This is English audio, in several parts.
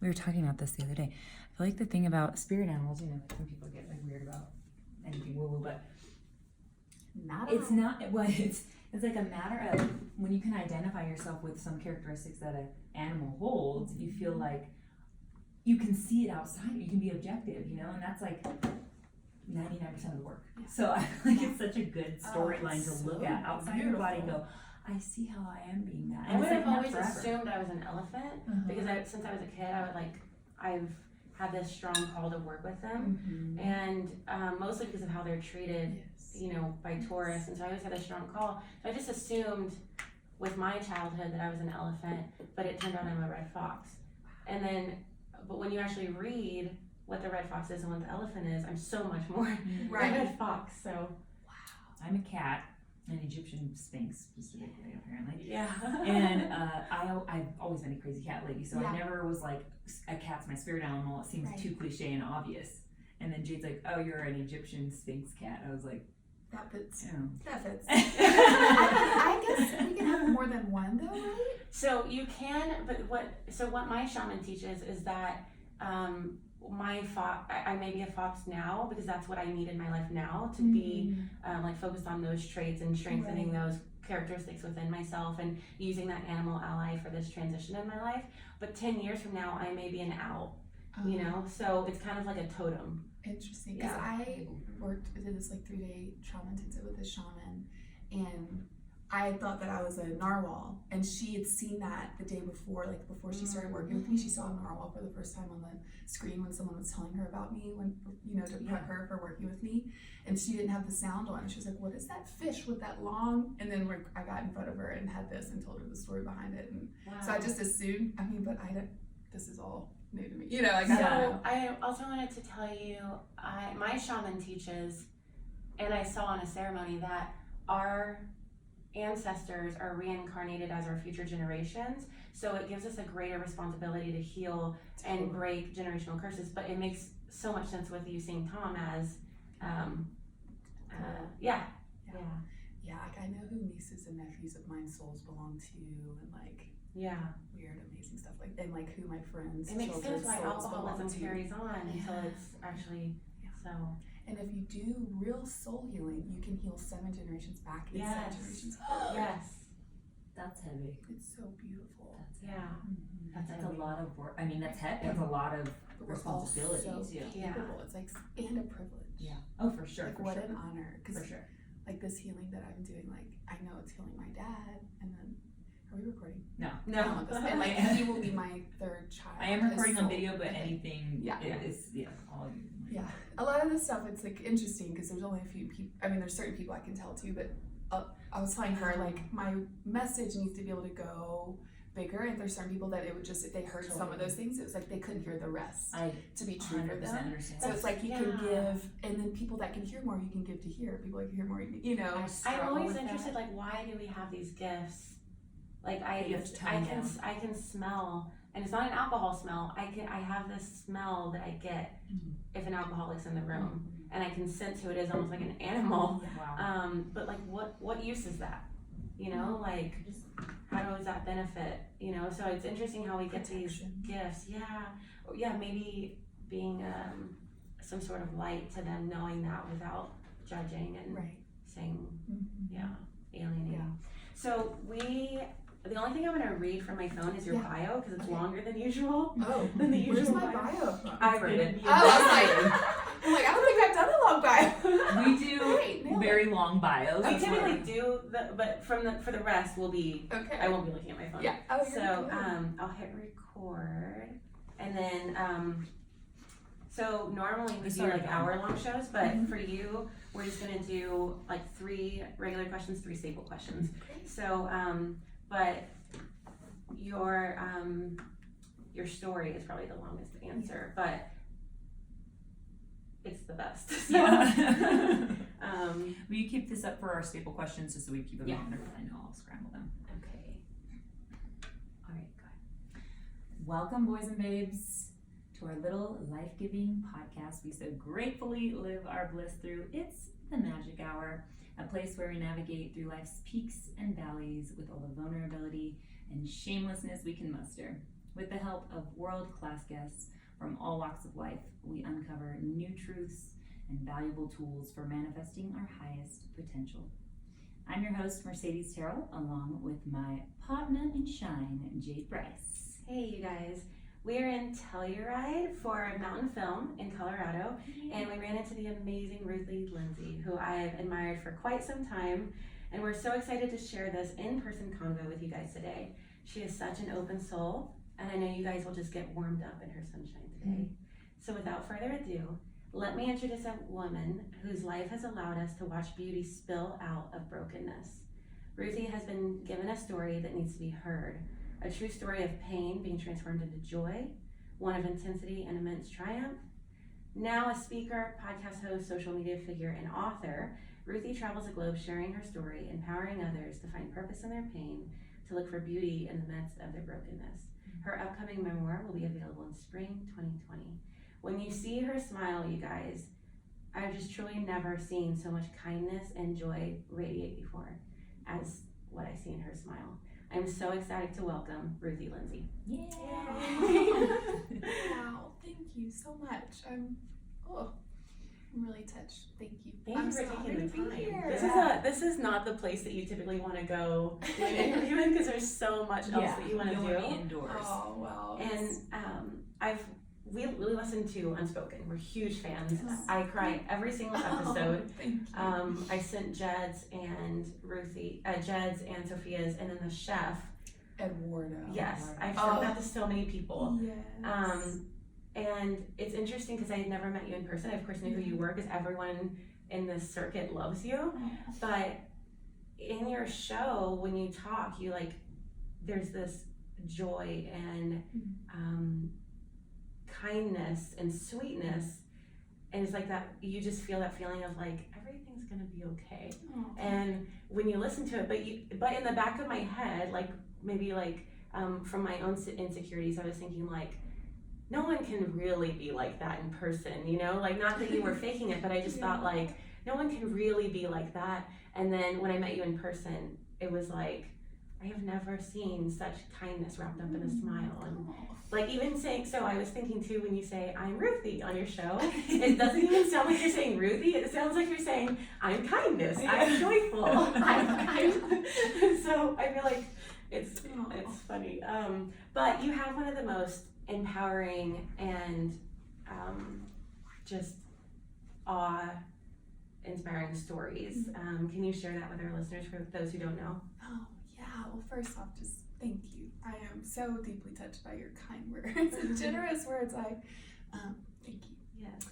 we were talking about this the other day. I feel like the thing about spirit animals, like some people get like weird about anything woo-woo, but it's not. Well, it's like a matter of when you can identify yourself with some characteristics that an animal holds. You feel like you can see it outside. You can be objective, and that's like 99% of the work. Yeah. So I feel like it's such a good storyline to look at outside your body and go, I see how I am being that. And I would have always assumed I was an elephant because since I was a kid, I've had this strong call to work with them, and mostly because of how they're treated, by tourists, and so I always had a strong call. So I just assumed with my childhood that I was an elephant, but it turned out I'm a red fox. And then, but when you actually read what the red fox is and what the elephant is, I'm so much more the red fox. So, wow, I'm a cat. An Egyptian Sphinx, specifically, apparently. Yeah. And I've always been a crazy cat lady, so I never was like, a cat's my spirit animal. It seems too cliche and obvious. And then Jade's like, oh, you're an Egyptian Sphinx cat. I was like, that fits. That fits. I guess we can have more than one, though, right? So you can, but what my shaman teaches is that my fox, I may be a fox now because that's what I need in my life now to be focused on those traits and strengthening those characteristics within myself and using that animal ally for this transition in my life. But 10 years from now, I may be an owl, so it's kind of like a totem. Interesting, because I did this 3-day trauma intensive with a shaman, and I thought that I was a narwhal, and she had seen that the day before, before she started working with me. She saw a narwhal for the first time on the screen when someone was telling her about me, to prep her for working with me, and she didn't have the sound on. And she was like, "What is that fish with that long?" And then I got in front of her and had this and told her the story behind it, and so I just assumed. This is all new to me. I also wanted to tell you, my shaman teaches, and I saw in a ceremony that our ancestors are reincarnated as our future generations, so it gives us a greater responsibility to heal and break generational curses. But it makes so much sense with you seeing Tom as I know who nieces and nephews of mine souls belong to, and weird amazing stuff and who my friends, it makes sense why souls alcoholism carries on until it's actually so. And if you do real soul healing, you can heal 7 generations back and 7 generations forward. Yes. That's heavy. It's so beautiful. That's a lot of work. I mean, that's heavy. That's a lot of responsibility too. Capable. It's and a privilege. Yeah. Oh, for sure. What an honor. For sure. This healing that I'm doing, I know it's healing my dad, and then are we recording? No. And he will be my 3rd child. I am recording on video, but anything is all you. Yeah, a lot of this stuff, it's interesting because there's only a few people. I mean, there's certain people I can tell too, but I was telling her my message needs to be able to go bigger, and there's certain people that it would just, if they heard some of those things, it was they couldn't hear the rest to be true for them. Understand. So it's you can give, and then people that can hear more, you can give to hear. People that can hear more, I'm always interested, why do we have these gifts? I can smell, and it's not an alcohol smell. I have this smell that I get if an alcoholic's in the room, and I can sense who it is, almost like an animal. Wow. But what use is that? How does that benefit? So it's interesting how we get these gifts. Yeah, maybe being some sort of light to them, knowing that without judging and saying, alienating. Yeah. So the only thing I'm going to read from my phone is your bio, because it's longer than usual. Oh, than the usual. Where's my bio from? I wrote it. I'm I don't think I've done a long bio. We do very long bios. We typically do, but for the rest, we'll be. Okay. I won't be looking at my phone. Yeah. Oh, so I'll hit record, and then so normally we do hour-long shows, but for you, we're just gonna do 3 regular questions, 3 staple questions. Okay. So but your story is probably the longest to answer, but it's the best. So. Yeah. Will you keep this up for our staple questions just so we keep them in there? I know I'll scramble them. Okay. All right, good. Welcome, boys and babes, to our little life-giving podcast we so gratefully live our bliss through. It's the Magic Hour, a place where we navigate through life's peaks and valleys with all the vulnerability and shamelessness we can muster. With the help of world-class guests from all walks of life, we uncover new truths and valuable tools for manifesting our highest potential. I'm your host, Mercedes Terrell, along with my partner in shine, Jade Bryce. Hey, you guys. We're in Telluride for Mountain Film in Colorado, and we ran into the amazing Ruthie Lindsey, who I've admired for quite some time, and we're so excited to share this in-person convo with you guys today. She is such an open soul, and I know you guys will just get warmed up in her sunshine today. So without further ado, let me introduce a woman whose life has allowed us to watch beauty spill out of brokenness. Ruthie has been given a story that needs to be heard, a true story of pain being transformed into joy, one of intensity and immense triumph. Now a speaker, podcast host, social media figure, and author, Ruthie travels the globe sharing her story, empowering others to find purpose in their pain, to look for beauty in the midst of their brokenness. Her upcoming memoir will be available in spring 2020. When you see her smile, you guys, I've just truly never seen so much kindness and joy radiate before as what I see in her smile. I'm so excited to welcome Ruthie Lindsey. Yeah. Wow, thank you so much. I'm really touched. Thank you. Thank I'm you for so taking honored the to be time. here. This is not the place that you typically want to go do an interview in because there's so much else that you want to do. Indoors. Oh, wow. And we listened to Unspoken. We're huge fans. Yes. I cry every single episode. Thank you. I sent Jed's and Sophia's, and then the chef. Eduardo. Yes, I've sent that to so many people. Yes. And it's interesting because I had never met you in person. I of course knew who you were because everyone in this circuit loves you. But in your show, when you talk, you there's this joy and kindness and sweetness, and it's like that. You just feel that feeling of everything's gonna be okay. And when you listen to it, but in the back of my head, from my own insecurities, I was thinking no one can really be like that in person, not that you were faking it, but I just thought no one can really be like that. And then when I met you in person, it was I have never seen such kindness wrapped up in a smile. And even saying, so I was thinking too, when you say, I'm Ruthie on your show, it doesn't even sound like you're saying Ruthie, it sounds like you're saying, I'm kindness, I'm joyful. So I feel like it's funny. But you have one of the most empowering and just awe-inspiring stories. Can you share that with our listeners for those who don't know? Oh, yeah. Well, first off, just thank you. I am so deeply touched by your kind words and generous words. Thank you. Yes.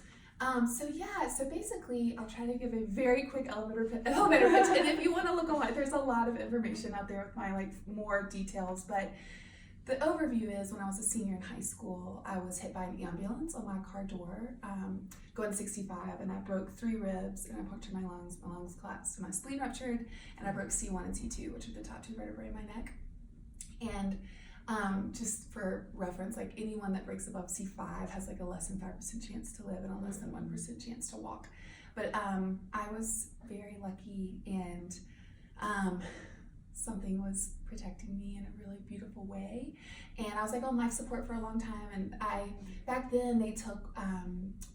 So basically, I'll try to give a very quick elevator pitch. And if you want to look online, there's a lot of information out there with my more details. But the overview is when I was a senior in high school, I was hit by an ambulance on my car door, going 65, and I broke 3 ribs, and I punctured my lungs collapsed, and my spleen ruptured, and I broke C1 and C2, which are the top 2 vertebrae in my neck. And just for reference, anyone that breaks above C5 has a less than 5% chance to live and a less than 1% chance to walk. But I was very lucky, and something was protecting me in a really beautiful way. And I was on life support for a long time, and back then they took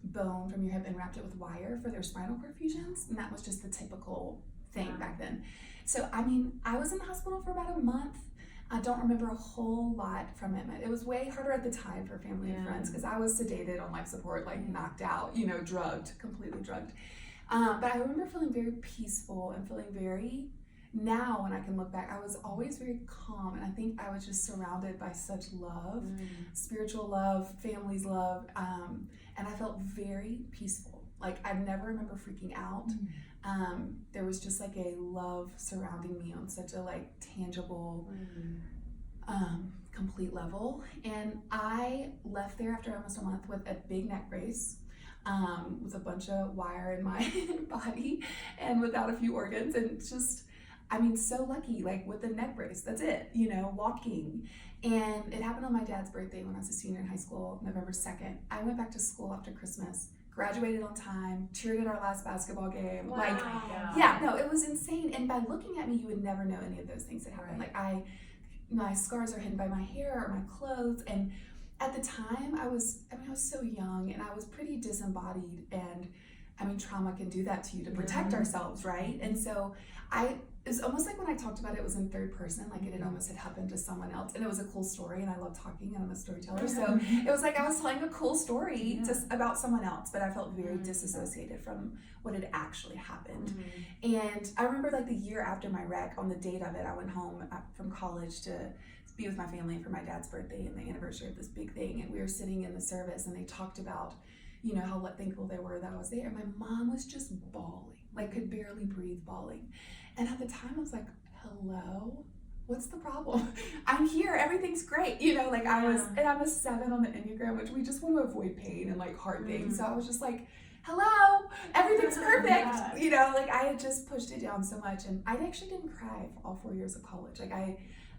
bone from your hip and wrapped it with wire for their spinal cord fusions, and that was just the typical thing back then. So I was in the hospital for about a month. I don't remember a whole lot from it. It was way harder at the time for family and friends because I was sedated on life support, knocked out, completely drugged. But I remember feeling very peaceful and feeling very, now when I can look back, I was always very calm, and I think I was just surrounded by such love, spiritual love, family's love, and I felt very peaceful. I never remember freaking out. There was just a love surrounding me on such a tangible, complete level. And I left there after almost a month with a big neck brace, with a bunch of wire in my body and without a few organs, and just, so lucky, with the neck brace, that's it, walking. And it happened on my dad's birthday when I was a senior in high school, November 2nd. I went back to school after Christmas, graduated on time, cheered at our last basketball game. Wow. Yeah, no, it was insane. And by looking at me, you would never know any of those things that happened. Right. I my scars are hidden by my hair or my clothes. And at the time I was so young and I was pretty disembodied, and I mean, trauma can do that to you to protect ourselves, right? And so it was almost like when I talked about it, it was in third person, like it had almost had happened to someone else. And it was a cool story, and I love talking, and I'm a storyteller. So it was like I was telling a cool story just about someone else, but I felt very disassociated from what had actually happened. And I remember like the year after my wreck, on the date of it, I went home from college to be with my family for my dad's birthday and the anniversary of this big thing. And we were sitting in the service, and they talked about, you know, how thankful they were that I was there. And my mom was just bawling, like could barely breathe, bawling. And at the time I was like, hello, what's the problem? I'm here, everything's great. You know, like I was 7 on the Enneagram, which we just want to avoid pain and like hard things. So I was just like, hello, everything's perfect. You know, like I had just pushed it down so much. And I actually didn't cry for all 4 years of college. Like I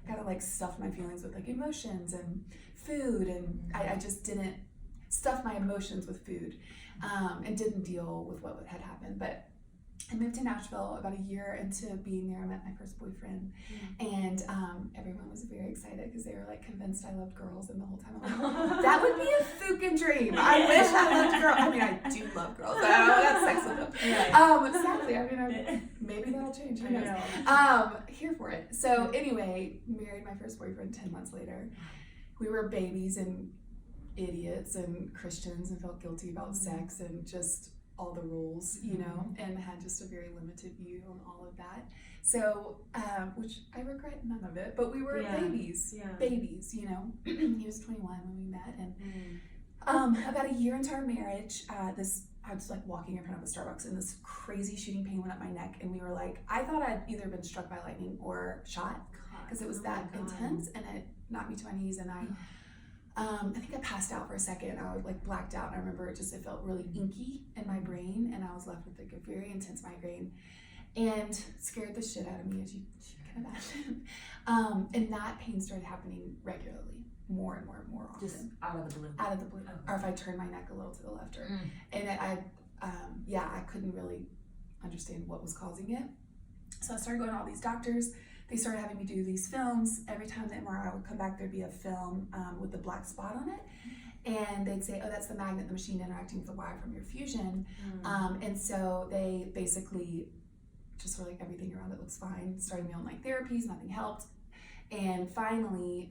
gotta like stuff my feelings with like emotions and food. And I just didn't stuff my emotions with food, and didn't deal with what had happened. But I moved to Nashville about a year into being there. I met my first boyfriend, and everyone was very excited because they were like convinced I loved girls, and the whole time I'm like, that would be a fucking dream. I wish I loved girls. I mean, I do love girls, but I don't have sex with them. Sadly, I mean, maybe that'll change. Who knows? Here for it. So anyway, married my first boyfriend 10 months later. We were babies and idiots and Christians and felt guilty about sex and just all the rules, you know, and had just a very limited view on all of that. So, which I regret none of it, but we were babies, you know. He was 21 when we met, and about a year into our marriage, I was like walking in front of a Starbucks, and this crazy shooting pain went up my neck, and we were like, I thought I'd either been struck by lightning or shot, because it was that intense, and it knocked me to my knees, and I think I passed out for a second. I was like blacked out, and I remember it felt really inky in my brain, and I was left with like a very intense migraine, and scared the shit out of me, as you can imagine. And that pain started happening regularly, more and more and more often. Just out of the blue. Out of the blue. Or if I turned my neck a little to the left, or and I couldn't really understand what was causing it. So I started going to all these doctors. They started having me do these films. Every time the MRI would come back, there'd be a film with the black spot on it. And they'd say, oh, that's the magnet, the machine interacting with the wire from your fusion. And so they basically just were like, everything around it looks fine. Started me on like therapies, nothing helped. And finally,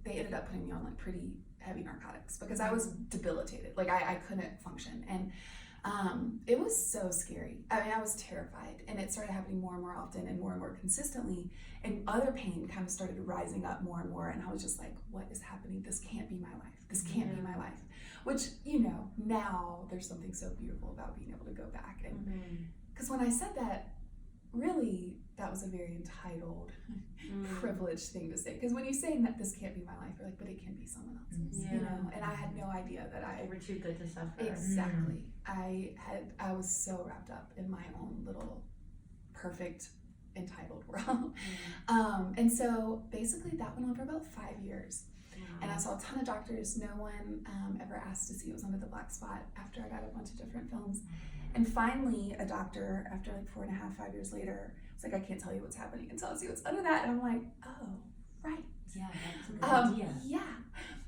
they ended up putting me on like pretty heavy narcotics because I was debilitated. Like I couldn't function. And it was so scary. I mean, I was terrified, and it started happening more and more often and more consistently, and other pain kind of started rising up more and more, and I was just like, what is happening? This can't be my life. This can't be my life. Which, you know, now there's something so beautiful about being able to go back. And because when I said that, really, that was a very entitled, privileged thing to say. Because when you say that this can't be my life, you're like, but it can be someone else's, you know? And I had no idea that We're too good to suffer. Exactly. I was so wrapped up in my own little perfect entitled world. And so basically that went on for about 5 years. And I saw a ton of doctors. No one ever asked to see what was under the black spot after I got a bunch of different films. And finally, a doctor, after like 4.5, 5 years later, was like, I can't tell you what's happening until I see what's under that. And I'm like, oh, right. Yeah, that's a good idea. Yeah.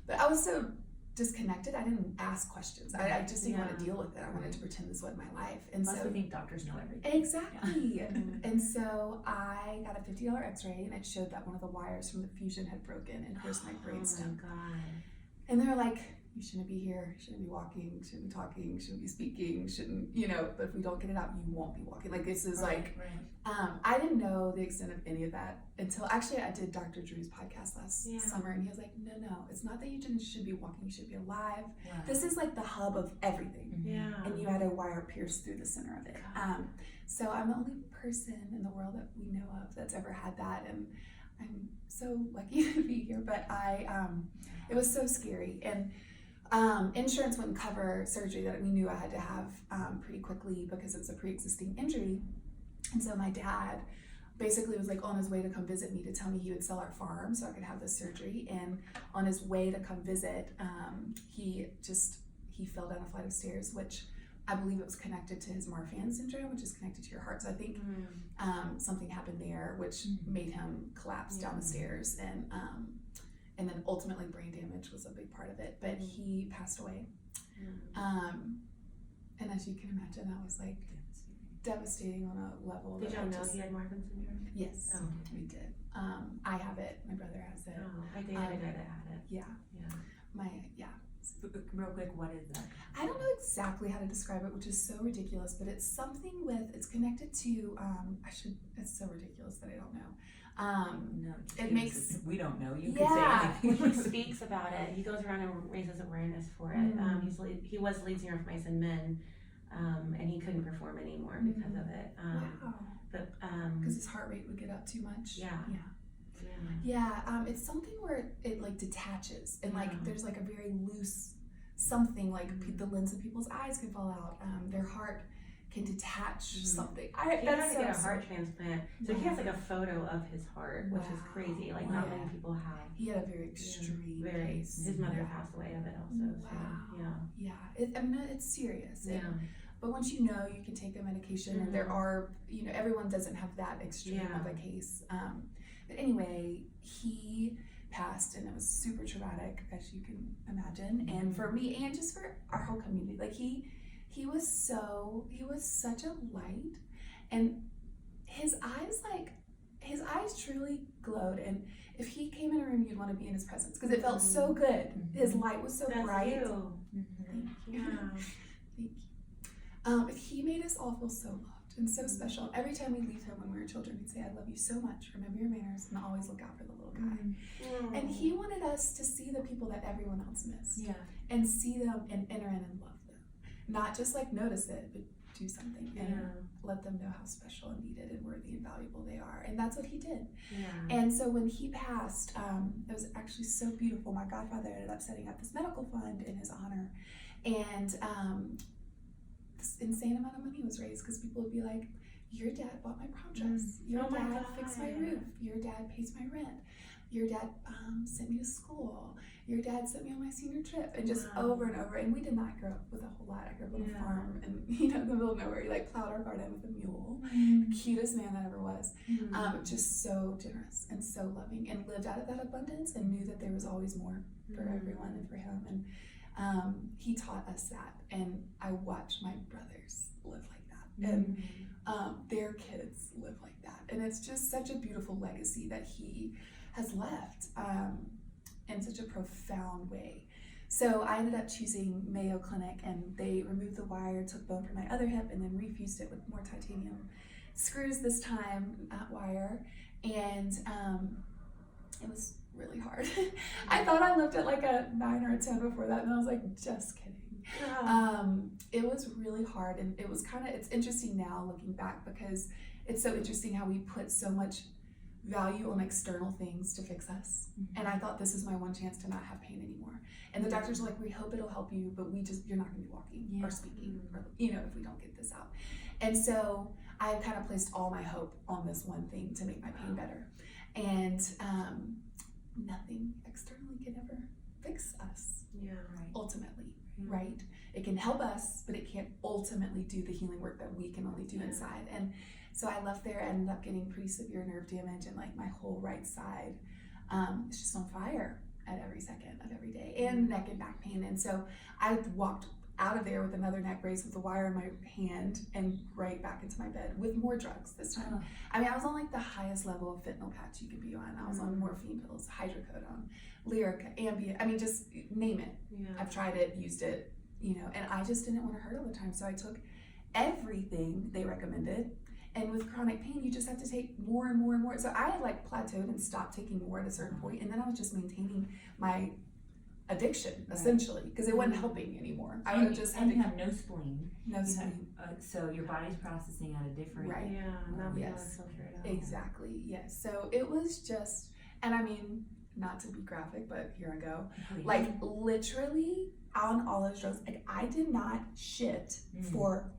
But I was so disconnected. I didn't ask questions. I just didn't want to deal with it. I wanted to pretend this wasn't my life. And Plus so we think doctors know everything. Exactly. Yeah. And so I got a $50 x-ray, and it showed that one of the wires from the fusion had broken and pierced my brainstem. Oh my God. And they're like, you shouldn't be here, shouldn't be walking, shouldn't be talking, shouldn't be speaking, shouldn't, you know, but if we don't get it out, you won't be walking. Like, this is Right. I didn't know the extent of any of that until, actually, I did Dr. Drew's podcast last summer, and he was like, no, it's not that you should be walking, you should be alive. Wow. This is like the hub of everything. Yeah. And you had a wire pierced through the center of it. So I'm the only person in the world that we know of that's ever had that, and I'm so lucky to be here, but it was so scary. And insurance wouldn't cover surgery that we knew I had to have pretty quickly because it was a pre-existing injury. And so my dad basically was like on his way to come visit me to tell me he would sell our farm so I could have this surgery. And on his way to come visit, he fell down a flight of stairs, which I believe it was connected to his Marfan syndrome, which is connected to your heart. So I think something happened there, which made him collapse down the stairs, and then ultimately brain damage was a big part of it. But he passed away. And as you can imagine, that was like devastating on a level. Did y'all know he had Marfan syndrome? Yes, we did. I have it. My brother has it. Oh, I dated a guy that had it. Yeah. Yeah. Real quick, what is that? I don't know exactly how to describe it, which is so ridiculous, but it's something it's connected to, it's so ridiculous that I don't know. No, it makes, we don't know. You yeah. can say anything. He speaks about it. He goes around and raises awareness for it. He was the lead singer of Mice and Men, and he couldn't perform anymore because of it. Wow. But because his heart rate would get up too much. Yeah. It's something where it like detaches, and like there's like a very loose something, like the lens of people's eyes can fall out. Their heart can detach something. He had to get a heart transplant, so he has like a photo of his heart, which is crazy. Like not many people have. He had a very extreme case. His mother passed away of it also. Wow. So, It's serious. Yeah. But once you know, you can take a medication, and there are, everyone doesn't have that extreme of a case. But anyway, he passed, and it was super traumatic, as you can imagine. And for me, and just for our whole community, like he was such a light, and his eyes truly glowed. And if he came in a room, you'd want to be in his presence because it felt so good. His light was so bright. You. Thank you. Thank you. He made us all feel so loved and so special. Every time we leave him when we were children, he'd say, "I love you so much. Remember your manners, and always look out for the little guy." And he wanted us to see the people that everyone else missed, and see them and enter in and love them, not just like notice it, but do something and let them know how special and needed and worthy and valuable they are. And that's what he did. And so when he passed, it was actually so beautiful. My godfather ended up setting up this medical fund in his honor, and this insane amount of money was raised because people would be like, "Your dad bought my prom dress. Your dad fixed my roof. Your dad pays my rent. Your dad sent me to school. Your dad sent me on my senior trip," and just over and over. And we did not grow up with a whole lot. I grew up on a farm, and in the middle of nowhere, he like plowed our garden with a mule. The cutest man that ever was. Just so generous and so loving, and lived out of that abundance, and knew that there was always more for everyone and for him. And he taught us that, and I watched my brothers live like that, and their kids live like that, and it's just such a beautiful legacy that he has left in such a profound way. So I ended up choosing Mayo Clinic, and they removed the wire, took bone from my other hip, and then refused it with more titanium screws this time, not wire, and it was really hard. I thought I lived at like a 9 or a 10 before that, and I was like, just kidding. It was really hard, and it was it's interesting now looking back, because it's so interesting how we put so much value on external things to fix us. And I thought, this is my one chance to not have pain anymore. And the doctors were like, "We hope it'll help you, but you're not gonna be walking or speaking, or, if we don't get this out." And so I kind of placed all my hope on this one thing to make my pain better. And nothing externally can ever fix us. Ultimately, right? It can help us, but it can't ultimately do the healing work that we can only do inside. And so I left there, ended up getting pretty severe nerve damage, and like my whole right side is just on fire at every second of every day, and neck and back pain. And so I walked out of there with another neck brace with a wire in my hand, and right back into my bed with more drugs this time. I mean, I was on like the highest level of fentanyl patch you could be on. I was on morphine pills, hydrocodone, Lyrica, Ambien. I mean, just name it. I've tried it, used it, and I just didn't want to hurt all the time. So I took everything they recommended. And with chronic pain, you just have to take more and more and more. So I like plateaued and stopped taking more at a certain point, and then I was just maintaining my addiction essentially, because it wasn't helping anymore. I would just have no spleen. No spleen. So your body's processing at a different not being able to filter it out. Exactly. Yes. So it was just, and I mean, not to be graphic, but here I go. Like literally on all those drugs, like I did not shit for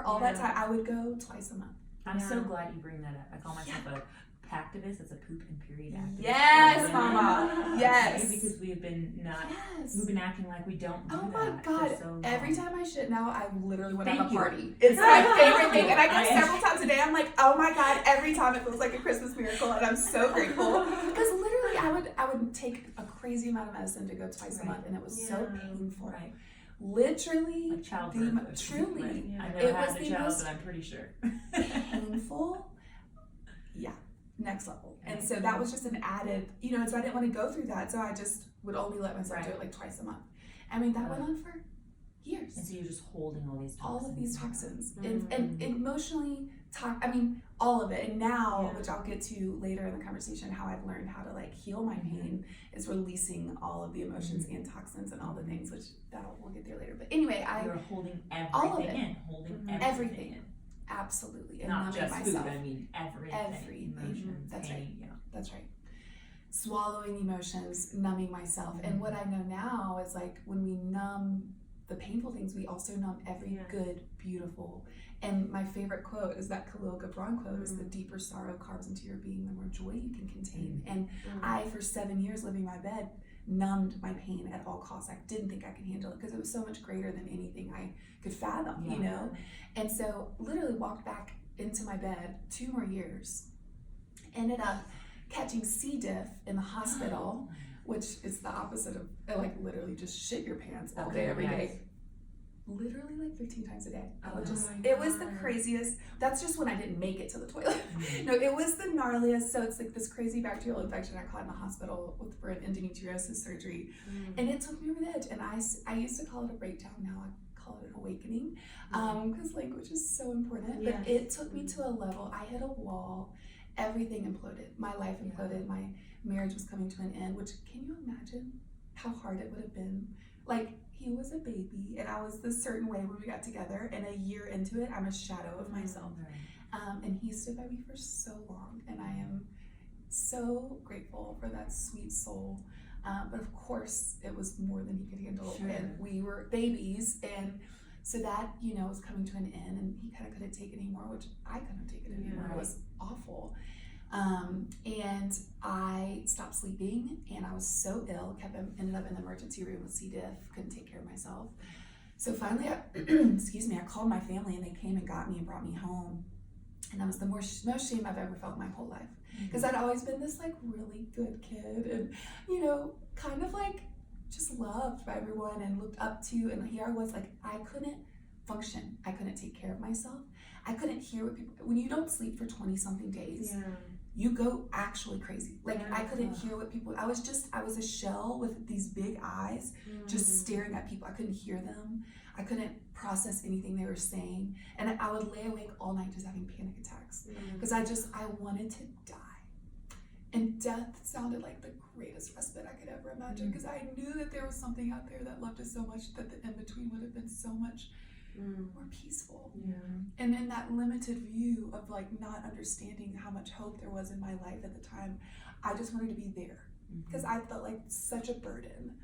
all that time. I would go twice a month. I'm so glad you bring that up. I call myself a hacktivist. That's a poop and period activist. Yes, Mama. Yes. Okay, because we've been acting like we don't do that. Oh my God. So long. Every time I shit now, I literally want to Thank have a you. party. It's my favorite thing. And I go I- several times a day. I'm like, oh my God, every time it feels like a Christmas miracle. And I'm so grateful. Because literally I would take a crazy amount of medicine to go twice a month. And it was so painful. Right. Literally, Like childbirth. truly, Right. Yeah. I've it never was had a the child, most but I'm pretty sure. painful. Yeah, next level. And so that was just an added, so I didn't want to go through that. So I just would only let myself do it like twice a month. I mean, that went on for years. And so you're just holding all these toxins. All of these toxins. And emotionally, all of it. And now, which I'll get to later in the conversation, how I've learned how to like heal my pain is releasing all of the emotions and toxins and all the things, which we'll get there later. But anyway, You're holding all of everything it. in. Holding Everything. in. Absolutely. And Not numbing just myself. food, I mean everything. Emotions, That's pain, right. yeah. That's right. Swallowing emotions, numbing myself. And what I know now is like when we numb the painful things, we also numb every good, beautiful. And my favorite quote is that Khalil Gibran quote is the deeper sorrow carves into your being, the more joy you can contain. And I, for 7 years living my bed, numbed my pain at all costs. I didn't think I could handle it because it was so much greater than anything I could fathom, And so literally walked back into my bed 2 more years, ended up catching C. diff in the hospital, which is the opposite of like literally just shit your pants all day, every day. Literally like 15 times a day. It was the craziest. That's just when I didn't make it to the toilet. No, it was the gnarliest. So it's like this crazy bacterial infection I caught in the hospital for an endometriosis surgery. And it took me over the edge. And I used to call it a breakdown. Now I call it an awakening because language is so important. But it took me to a level. I hit a wall. Everything imploded. My life imploded. My marriage was coming to an end, which can you imagine how hard it would have been? Like, he was a baby and I was this certain way when we got together, and a year into it, I'm a shadow of myself. And he stood by me for so long, and I am so grateful for that sweet soul. But of course, it was more than he could handle, and we were babies, and so that, was coming to an end, and he kind of couldn't take it anymore, which I couldn't take it anymore. It was awful. And I stopped sleeping, and I was so ill, ended up in the emergency room with C. diff, couldn't take care of myself. So finally, I called my family, and they came and got me and brought me home. And that was the most shame I've ever felt in my whole life. Because I'd always been this like really good kid, and, kind of like just loved by everyone and looked up to, and here I was like, I couldn't function. I couldn't take care of myself. I couldn't hear what people, when you don't sleep for 20 something days, you go actually crazy. Like I couldn't hear what people, I was a shell with these big eyes, just staring at people. I couldn't hear them. I couldn't process anything they were saying. And I would lay awake all night just having panic attacks because I wanted to die. And death sounded like the greatest respite I could ever imagine, because I knew that there was something out there that loved us so much that the in-between would have been so much more peaceful. And in that limited view of like not understanding how much hope there was in my life at the time, I just wanted to be there because I felt like such a burden.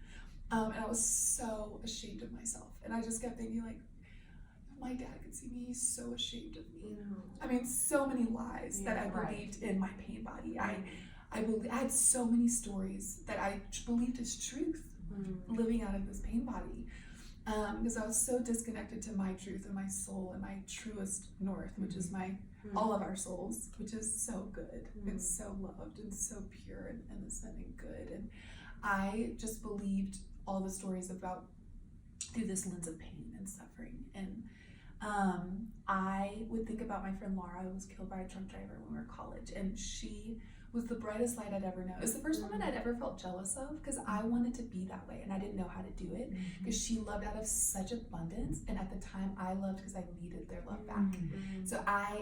And I was so ashamed of myself. And I just kept thinking like, if my dad could see me, he's so ashamed of me. I mean, so many lies that I believed in my pain body. I had so many stories that I believed as truth living out of this pain body. Because I was so disconnected to my truth and my soul and my truest north, which is all of our souls, which is so good and so loved and so pure and innocent and good. And I just believed all the stories about through this lens of pain and suffering. And I would think about my friend Laura, who was killed by a drunk driver when we were in college, and she was the brightest light I'd ever known. It was the first woman I'd ever felt jealous of, because I wanted to be that way and I didn't know how to do it, because she loved out of such abundance, and at the time I loved because I needed their love back. So I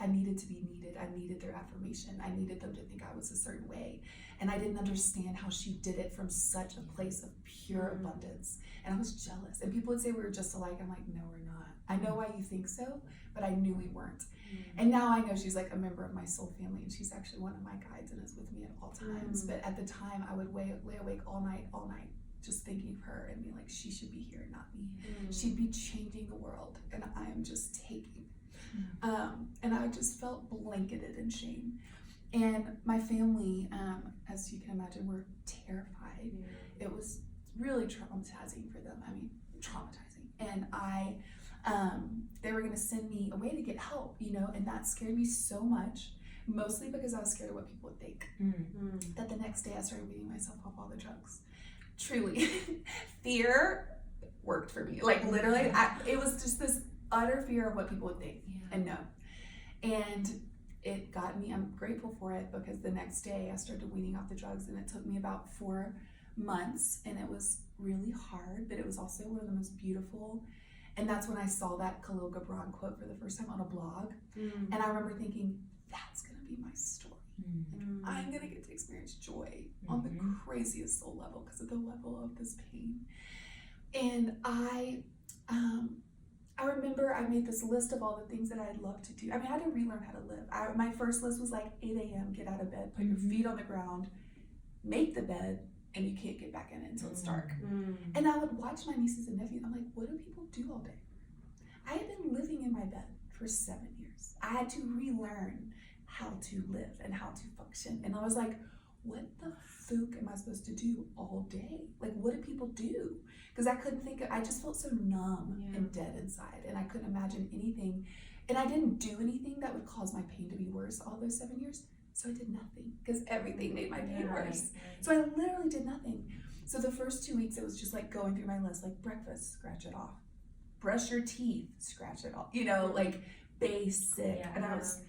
needed to be needed. I needed their affirmation. I needed them to think I was a certain way, and I didn't understand how she did it from such a place of pure abundance, and I was jealous. And people would say we were just alike. I'm like, no, we're not. I know why you think so, but I knew we weren't. And now I know she's like a member of my soul family, and she's actually one of my guides and is with me at all times. But at the time, I would lay awake all night, just thinking of her and being like, she should be here, not me. She'd be changing the world, and I am just taking. And I just felt blanketed in shame. And my family, as you can imagine, were terrified. It was really traumatizing for them. I mean, traumatizing. And they were gonna send me away to get help, and that scared me so much, mostly because I was scared of what people would think. That the next day I started weaning myself off all the drugs. Truly, fear worked for me. Like literally, it was just this utter fear of what people would think and know. And it got me, I'm grateful for it, because the next day I started weaning off the drugs, and it took me about 4 months, and it was really hard, but it was also one of the most beautiful. And that's when I saw that Khalil Gibran quote for the first time on a blog. And I remember thinking, that's gonna be my story. Like, I'm gonna get to experience joy on the craziest soul level because of the level of this pain. And I remember I made this list of all the things that I'd love to do. I mean, I had to relearn how to live. My first list was like 8 a.m., get out of bed, put your feet on the ground, make the bed, and you can't get back in it until it's dark. And I would watch my nieces and nephews. I'm like, what do people do all day? I had been living in my bed for 7 years. I had to relearn how to live and how to function. And I was like, what the fuck am I supposed to do all day? Like, what do people do? Because I couldn't think I just felt so numb and dead inside, and I couldn't imagine anything. And I didn't do anything that would cause my pain to be worse all those 7 years. So I did nothing, because everything made my pain worse. So I literally did nothing. So the first 2 weeks, it was just like going through my list, like breakfast, scratch it off. Brush your teeth, scratch it off. Like basic. And I was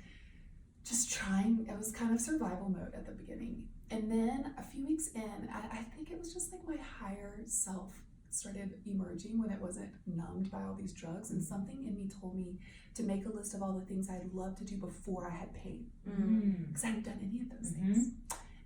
just trying, it was kind of survival mode at the beginning. And then a few weeks in, I think it was just like my higher self started emerging when it wasn't numbed by all these drugs, and something in me told me to make a list of all the things I'd love to do before I had pain, because I hadn't done any of those things.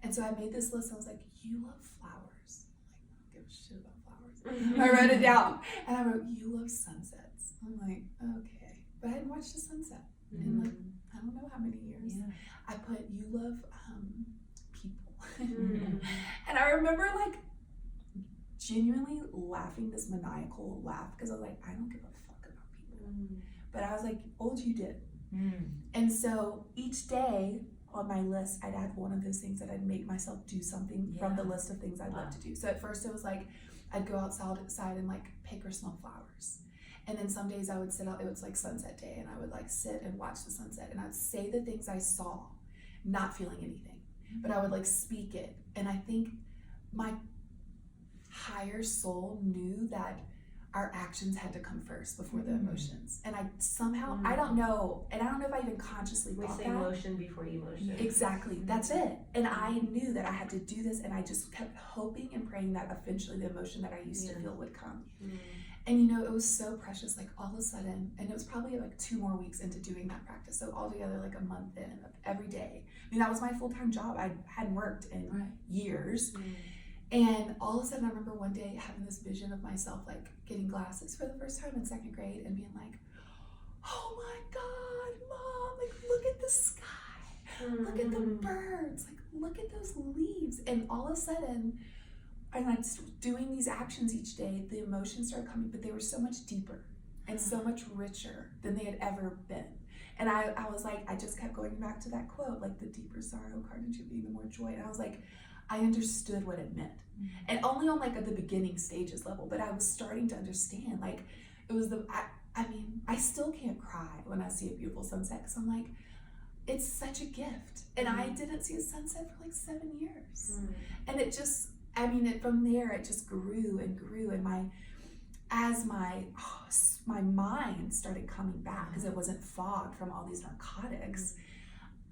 And so I made this list. I was like, you love flowers. I'm like, I don't give a shit about flowers. I wrote it down, and I wrote, you love sunsets. I'm like, okay, but I hadn't watched a sunset in like, I don't know how many years. I put, you love people. And I remember like genuinely laughing this maniacal laugh, because I was like, I don't give a fuck about people. But I was like, oh, you did. And so each day on my list, I'd add one of those things that I'd make myself do something from the list of things I'd love to do. So at first it was like, I'd go outside and like pick or smell flowers. And then some days I would sit out, it was like sunset day, and I would like sit and watch the sunset, and I'd say the things I saw, not feeling anything, but I would like speak it. And I think my higher soul knew that our actions had to come first before the emotions. And I somehow, I don't know, and I don't know if I even consciously thought that. Emotion before emotion. Exactly, that's it. And I knew that I had to do this, and I just kept hoping and praying that eventually the emotion that I used to feel would come. And it was so precious, like all of a sudden, and it was probably like 2 more weeks into doing that practice. So altogether like a month in, every day. I mean, that was my full-time job. I hadn't worked in years. And all of a sudden I remember one day having this vision of myself like getting glasses for the first time in 2nd grade and being like, oh my God, Mom, like look at the sky, look at the birds, like look at those leaves. And all of a sudden, and I'm doing these actions each day, the emotions started coming, but they were so much deeper and so much richer than they had ever been. And I was like, I just kept going back to that quote, like the deeper sorrow, carnage being the more joy. And I was like, I understood what it meant. And only on like at the beginning stages level, but I was starting to understand, like it was I mean, I still can't cry when I see a beautiful sunset, because I'm like, it's such a gift. And I didn't see a sunset for like 7 years. And it just, I mean, from there, it just grew and grew. And as my mind started coming back, because it wasn't fogged from all these narcotics,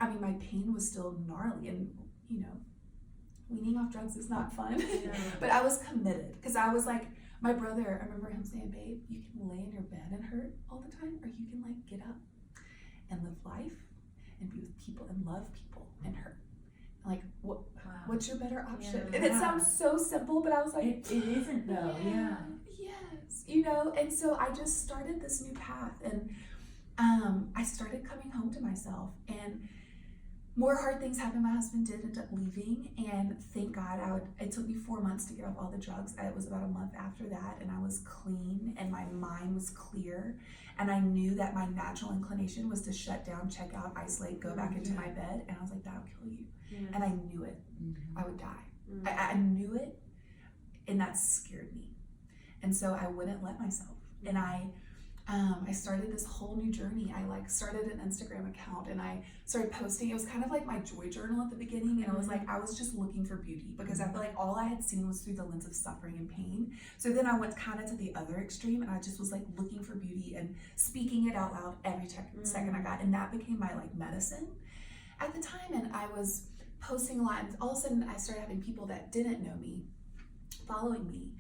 I mean, my pain was still gnarly. And, weaning off drugs is not fun. But I was committed, because I was like, my brother, I remember him saying, babe, you can lay in your bed and hurt all the time, or you can like get up and live life and be with people and love people and hurt. Like, what's your better option? And it sounds so simple, but I was like, it isn't though. Yes, and so I just started this new path, and I started coming home to myself. And more hard things happened. My husband did end up leaving, and thank God it took me 4 months to get off all the drugs. It was about a month after that, and I was clean and my mind was clear, and I knew that my natural inclination was to shut down, check out, isolate, go back into my bed, and I was like, that'll kill you. And I knew it. I would die. I knew it, and that scared me. And so I wouldn't let myself. And I started this whole new journey. I started an Instagram account, and I started posting. It was kind of like my joy journal at the beginning, and I was just looking for beauty, because I felt like all I had seen was through the lens of suffering and pain. So then I went kind of to the other extreme, and I just was looking for beauty and speaking it out loud every second I got, and that became my medicine at the time. And I was posting a lot, and all of a sudden I started having people that didn't know me following me.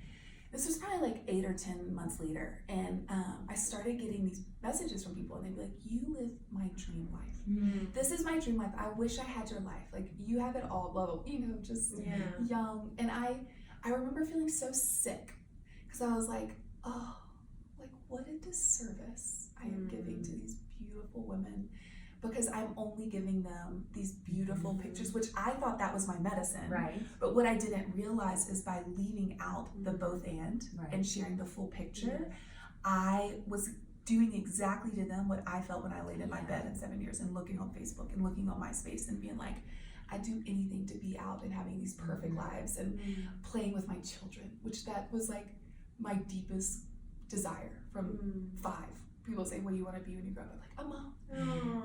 This was probably 8 or 10 months later, and I started getting these messages from people, and they'd be like, you live my dream life. This is my dream life. I wish I had your life. You have it all, blah, blah, just young. And I remember feeling so sick, because I was like, oh, what a disservice I am giving to these beautiful women, because I'm only giving them these beautiful pictures, which I thought that was my medicine. Right. But what I didn't realize is by leaving out the both and sharing the full picture, I was doing exactly to them what I felt when I laid in my bed in 7 years and looking on Facebook and looking on MySpace and being like, I'd do anything to be out and having these perfect lives and playing with my children, which that was my deepest desire from 5. People say, what do you want to be when you grow up? I'm a mom.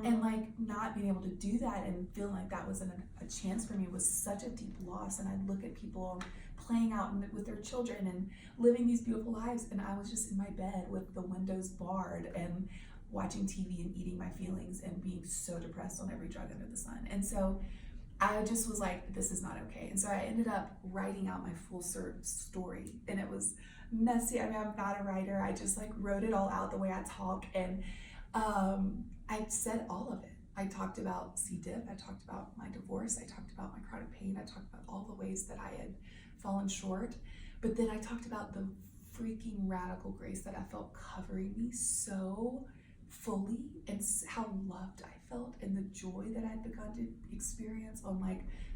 And not being able to do that and feeling like that wasn't a chance for me was such a deep loss. And I'd look at people playing out with their children and living these beautiful lives, and I was just in my bed with the windows barred and watching TV and eating my feelings and being so depressed on every drug under the sun. And so I just was like, this is not okay. And so I ended up writing out my full story, and it was messy. I mean, I'm not a writer. I just wrote it all out the way I talk, and I said all of it. I talked about C. diff, I talked about my divorce, I talked about my chronic pain, I talked about all the ways that I had fallen short, but then I talked about the freaking radical grace that I felt covering me so fully, and how loved I felt, and the joy that I'd begun to experience on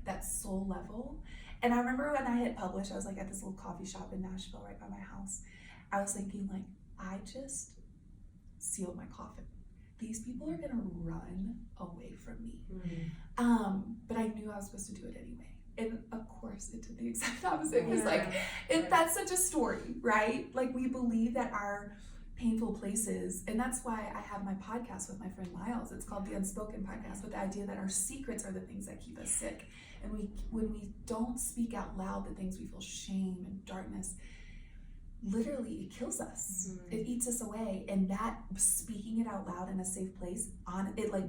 that soul level. And I remember when I had published, I was at this little coffee shop in Nashville right by my house. I was thinking I just sealed my coffin. These people are gonna run away from me. But I knew I was supposed to do it anyway. And of course it did the exact opposite. Because that's such a story, right? We believe that our painful places, and that's why I have my podcast with my friend Miles. It's called The Unspoken Podcast, with the idea that our secrets are the things that keep us sick. And when we don't speak out loud the things we feel shame and darkness, literally it kills us. It eats us away. And that speaking it out loud in a safe place,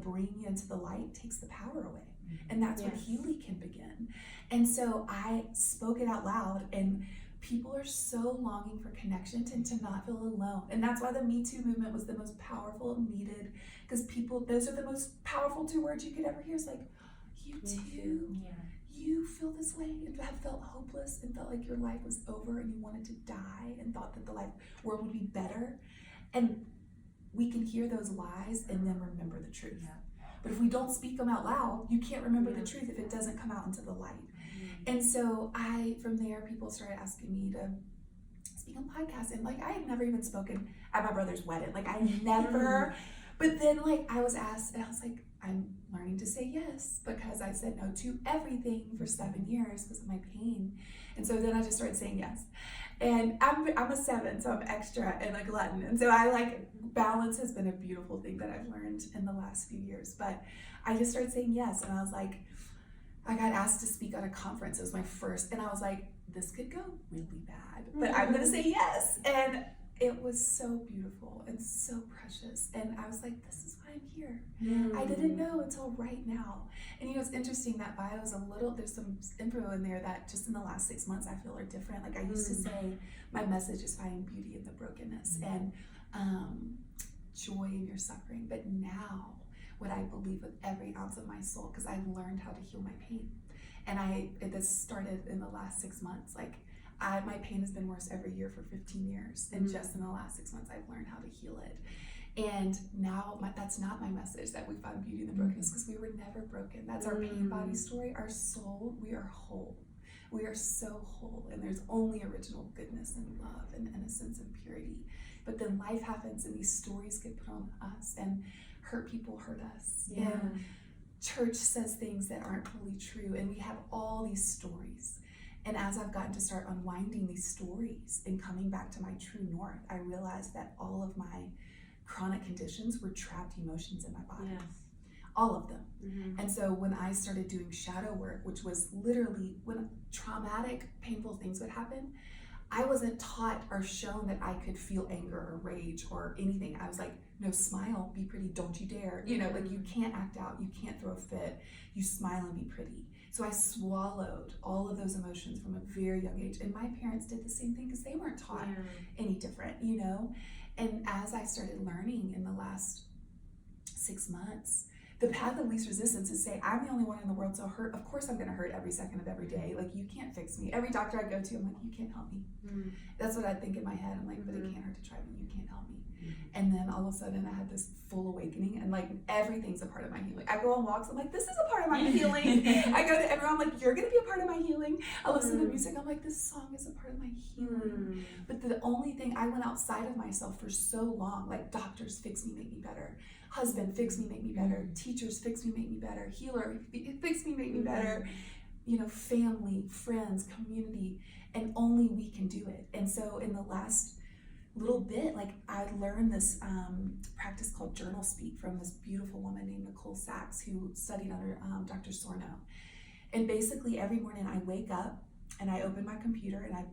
bringing it into the light, takes the power away. And that's where healing can begin. And so I spoke it out loud, and people are so longing for connection and to not feel alone. And that's why the Me Too movement was the most powerful and needed, because those are the most powerful 2 words you could ever hear. It's you too. You feel this way and have felt hopeless and felt like your life was over and you wanted to die and thought that the world would be better. And we can hear those lies and then remember the truth. But if we don't speak them out loud, you can't remember the truth if it doesn't come out into the light. And so from there, people started asking me to speak on podcasts. And I had never even spoken at my brother's wedding. I never, but then I was asked, and I was like, I'm learning to say yes, because I said no to everything for 7 years because of my pain. And so then I just started saying yes. And I'm a 7, so I'm extra and a glutton. And so balance has been a beautiful thing that I've learned in the last few years. But I just started saying yes, and I was like, I got asked to speak at a conference. It was my first, and I was like, this could go really bad, but I'm gonna say yes. And it was so beautiful and so precious. And I was like, this is why I'm here. I didn't know until right now. And it's interesting, that bio is there's some info in there that just in the last 6 months I feel are different. I used to say my message is finding beauty in the brokenness and joy in your suffering. But now, what I believe with every ounce of my soul, because I've learned how to heal my pain. And this started in the last 6 months. My pain has been worse every year for 15 years. And just in the last 6 months, I've learned how to heal it. And now that's not my message, that we find beauty in the brokenness, because we were never broken. That's our pain body story. Our soul, we are whole. We are so whole, and there's only original goodness and love and innocence and purity. But then life happens, and these stories get put on us, and hurt people hurt us. Yeah. And church says things that aren't fully true, and we have all these stories. And as I've gotten to start unwinding these stories and coming back to my true north, I realized that all of my chronic conditions were trapped emotions in my body. Yes. All of them. And so when I started doing shadow work, which was literally when traumatic, painful things would happen, I wasn't taught or shown that I could feel anger or rage or anything. I was like, no, smile, be pretty, don't you dare. You know, like, you can't act out, you can't throw a fit, you smile and be pretty. So I swallowed all of those emotions from a very young age. And my parents did the same thing, because they weren't taught any different, you know? And as I started learning in the last 6 months, the path of least resistance is say, I'm the only one in the world so hurt. Of course I'm going to hurt every second of every day. Like, you can't fix me. Every doctor I go to, I'm like, you can't help me. That's what I think in my head. I'm like, but it can't hurt to try, but you can't help me. And then all of a sudden I had this full awakening, and like, everything's a part of my healing. I go on walks, I'm like, this is a part of my healing. I go to everyone, I'm like, you're going to be a part of my healing. I listen to music, I'm like, this song is a part of my healing. But the only thing, I went outside of myself for so long, like, doctors fix me, make me better. Husband, fix me, make me better. Teachers, fix me, make me better. Healer, fix me, make me better. You know, family, friends, community, and only we can do it. And so in the last little bit, like, I learned this practice called journal speak from this beautiful woman named Nicole Sachs, who studied under Dr. Sorno. And basically every morning I wake up and I open my computer and I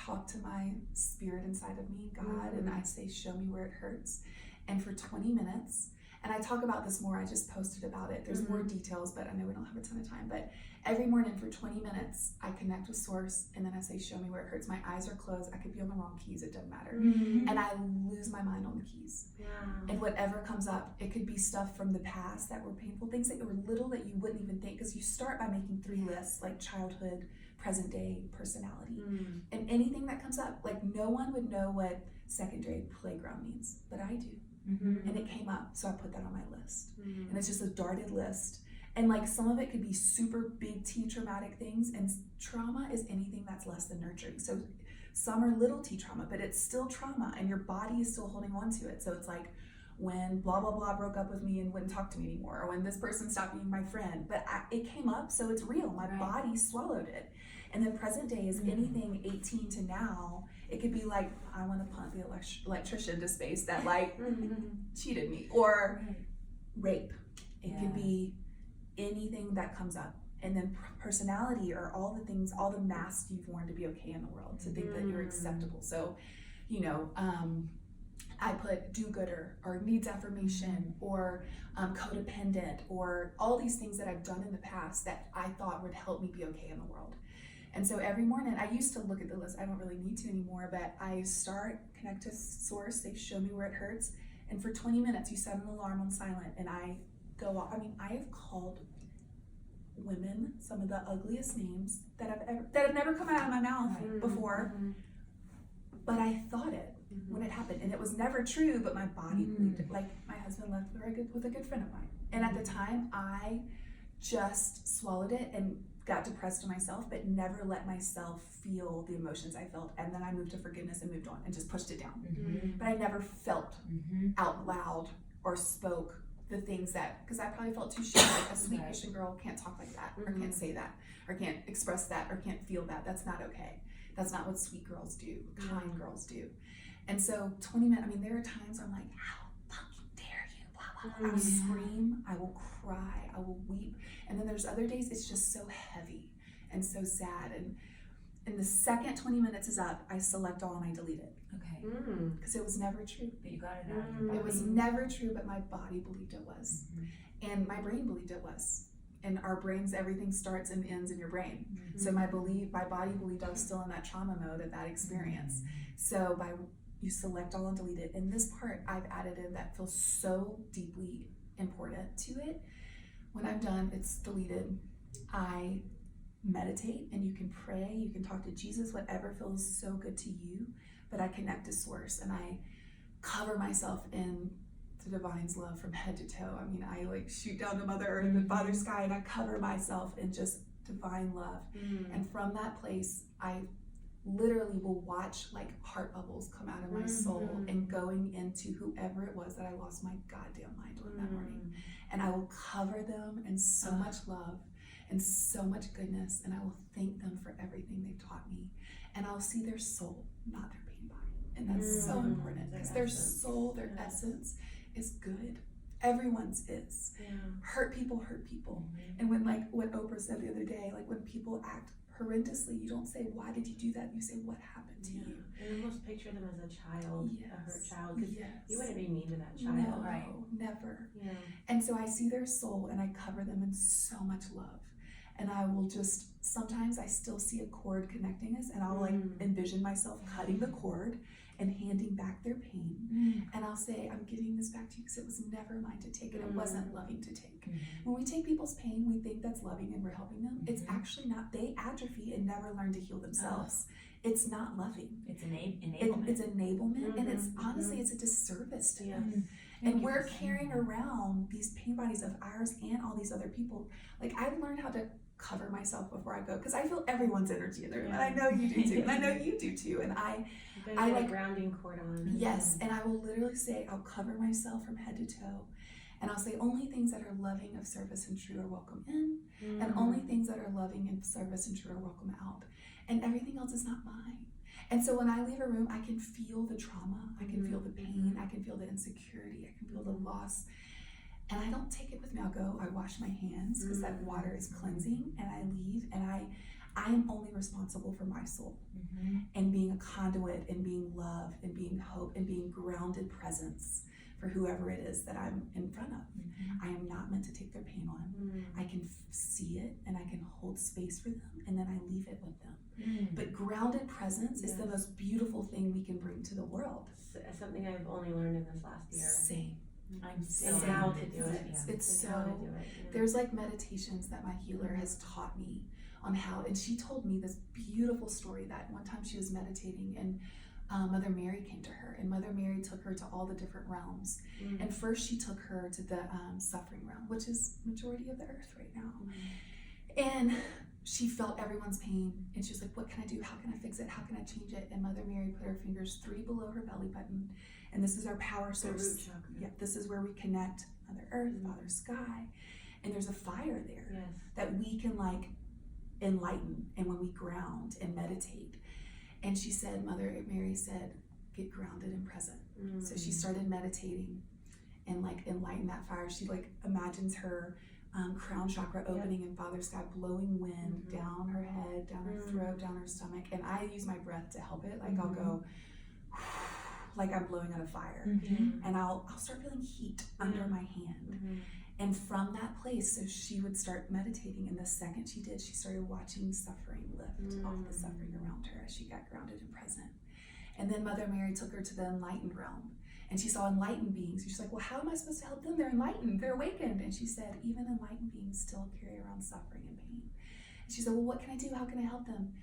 talk to my spirit inside of me, God, and I say, show me where it hurts. And for 20 minutes, and I talk about this more, I just posted about it. There's more details, but I know we don't have a ton of time. But every morning for 20 minutes, I connect with Source, and then I say, show me where it hurts. My eyes are closed. I could be on the wrong keys. It doesn't matter. And I lose my mind on the keys. And whatever comes up, it could be stuff from the past that were painful, things that were little that you wouldn't even think, because you start by making 3 lists, like childhood, present day, personality. And anything that comes up, like, no one would know what second grade playground means, but I do. And it came up, so I put that on my list. And it's just a darted list. And like, some of it could be super big T traumatic things, and trauma is anything that's less than nurturing. So some are little T trauma, but it's still trauma, and your body is still holding on to it. So it's like, when blah blah blah broke up with me and wouldn't talk to me anymore, or when this person stopped being my friend, but it came up, so it's real. My body swallowed it. And then present day is anything 18 to now. It could be like, I want to punt the electrician to space that like cheated me, or rape. It could be anything that comes up. And then personality, or all the things, all the masks you've worn to be okay in the world, to think that you're acceptable. So, you know, I put do-gooder, or needs affirmation, or codependent, or all these things that I've done in the past that I thought would help me be okay in the world. And so every morning, I used to look at the list, I don't really need to anymore, but I connect to Source, they show me where it hurts, and for 20 minutes, you set an alarm on silent, and I go off. I mean, I have called women some of the ugliest names that have never come out of my mouth before, but I thought it when it happened, and it was never true, but my body believed it. Like, my husband left with a good friend of mine, and at the time, I just swallowed it and got depressed to myself, but never let myself feel the emotions I felt. And then I moved to forgiveness and moved on and just pushed it down. But I never felt out loud or spoke the things that, because I probably felt too shy. Like, a sweet Christian girl can't talk like that, or can't say that, or can't express that, or can't feel that. That's not okay. That's not what sweet girls do, kind girls do. And so 20 minutes, I mean, there are times I'm like, how fucking dare you, blah, blah, blah. I will scream, I will cry, I will weep. And then there's other days it's just so heavy and so sad. And the second 20 minutes is up, I select all and I delete it. Okay. Because it was never true. But you got it out of your body. It was never true, but my body believed it was. And my brain believed it was. And our brains, everything starts and ends in your brain. So my body believed I was still in that trauma mode of that experience. So you select all and delete it. And this part I've added in that feels so deeply important to it. When I'm done, it's deleted. I meditate, and you can pray, you can talk to Jesus, whatever feels so good to you. But I connect to Source, and I cover myself in to Divine's love from head to toe. I mean, I like shoot down to Mother Earth and Father Sky, and I cover myself in just divine love. And from that place, I literally will watch like heart bubbles come out of my soul and going into whoever it was that I lost my goddamn mind on that morning. And I will cover them in so much love and so much goodness, and I will thank them for everything they've taught me. And I'll see their soul, not their pain body. And that's so important, because their soul, their essence is good. Everyone's is. Hurt people hurt people. And when, like what Oprah said the other day, like when people act horrendously, you don't say, why did you do that? You say, what happened to you? And almost picture them as a child, a hurt child, because you wouldn't be mean to that child. No, right? Never. And so I see their soul and I cover them in so much love. And I will just, sometimes I still see a cord connecting us, and I'll like envision myself cutting the cord and handing back their pain. And I'll say, I'm giving this back to you because it was never mine to take, and it wasn't loving to take. When we take people's pain, we think that's loving and we're helping them. It's actually not. They atrophy and never learn to heal themselves. It's not loving. It's enablement. It's enablement, and it's honestly, it's a disservice to them. And we're carrying around these pain bodies of ours and all these other people. Like, I've learned how to cover myself before I go, because I feel everyone's energy in the room, and I know you do too, and I know you do too. And I like grounding cord on. Yes, and I will literally say, I'll cover myself from head to toe, and I'll say only things that are loving, of service, and true are welcome in, and only things that are loving and service and true are welcome out, and everything else is not mine. And so when I leave a room, I can feel the trauma, I can feel the pain, I can feel the insecurity, I can feel the loss. And I don't take it with me. I'll go, I wash my hands, because that water is cleansing, and I leave, and I am only responsible for my soul, and being a conduit, and being love, and being hope, and being grounded presence for whoever it is that I'm in front of. I am not meant to take their pain on. I can see it, and I can hold space for them, and then I leave it with them. But grounded presence is the most beautiful thing we can bring to the world. Something I've only learned in this last year. Same. And how to do it. It's so, there's like meditations that my healer has taught me on how, and she told me this beautiful story that one time she was meditating, and Mother Mary came to her, and Mother Mary took her to all the different realms. And first she took her to the suffering realm, which is majority of the earth right now. And she felt everyone's pain, and she was like, what can I do? How can I fix it? How can I change it? And Mother Mary put her fingers 3 below her belly button, and this is our power source. The root chakra. Yep, this is where we connect Mother Earth, Father Sky, and there's a fire there that we can like enlighten, and when we ground and meditate. And she said, Mother Mary said, get grounded and present. So she started meditating and like enlighten that fire. She like imagines her crown chakra opening, and Father Sky blowing wind down her head, down her throat, down her stomach. And I use my breath to help it. Like I'll go like I'm blowing out a fire, and I'll start feeling heat under my hand. And from that place, so she would start meditating, and the second she did, she started watching suffering lift off the suffering around her as she got grounded and present. And then Mother Mary took her to the enlightened realm, and she saw enlightened beings. She's like, well, how am I supposed to help them? They're enlightened, they're awakened. And she said, even enlightened beings still carry around suffering and pain. And she said, well, what can I do? How can I help them?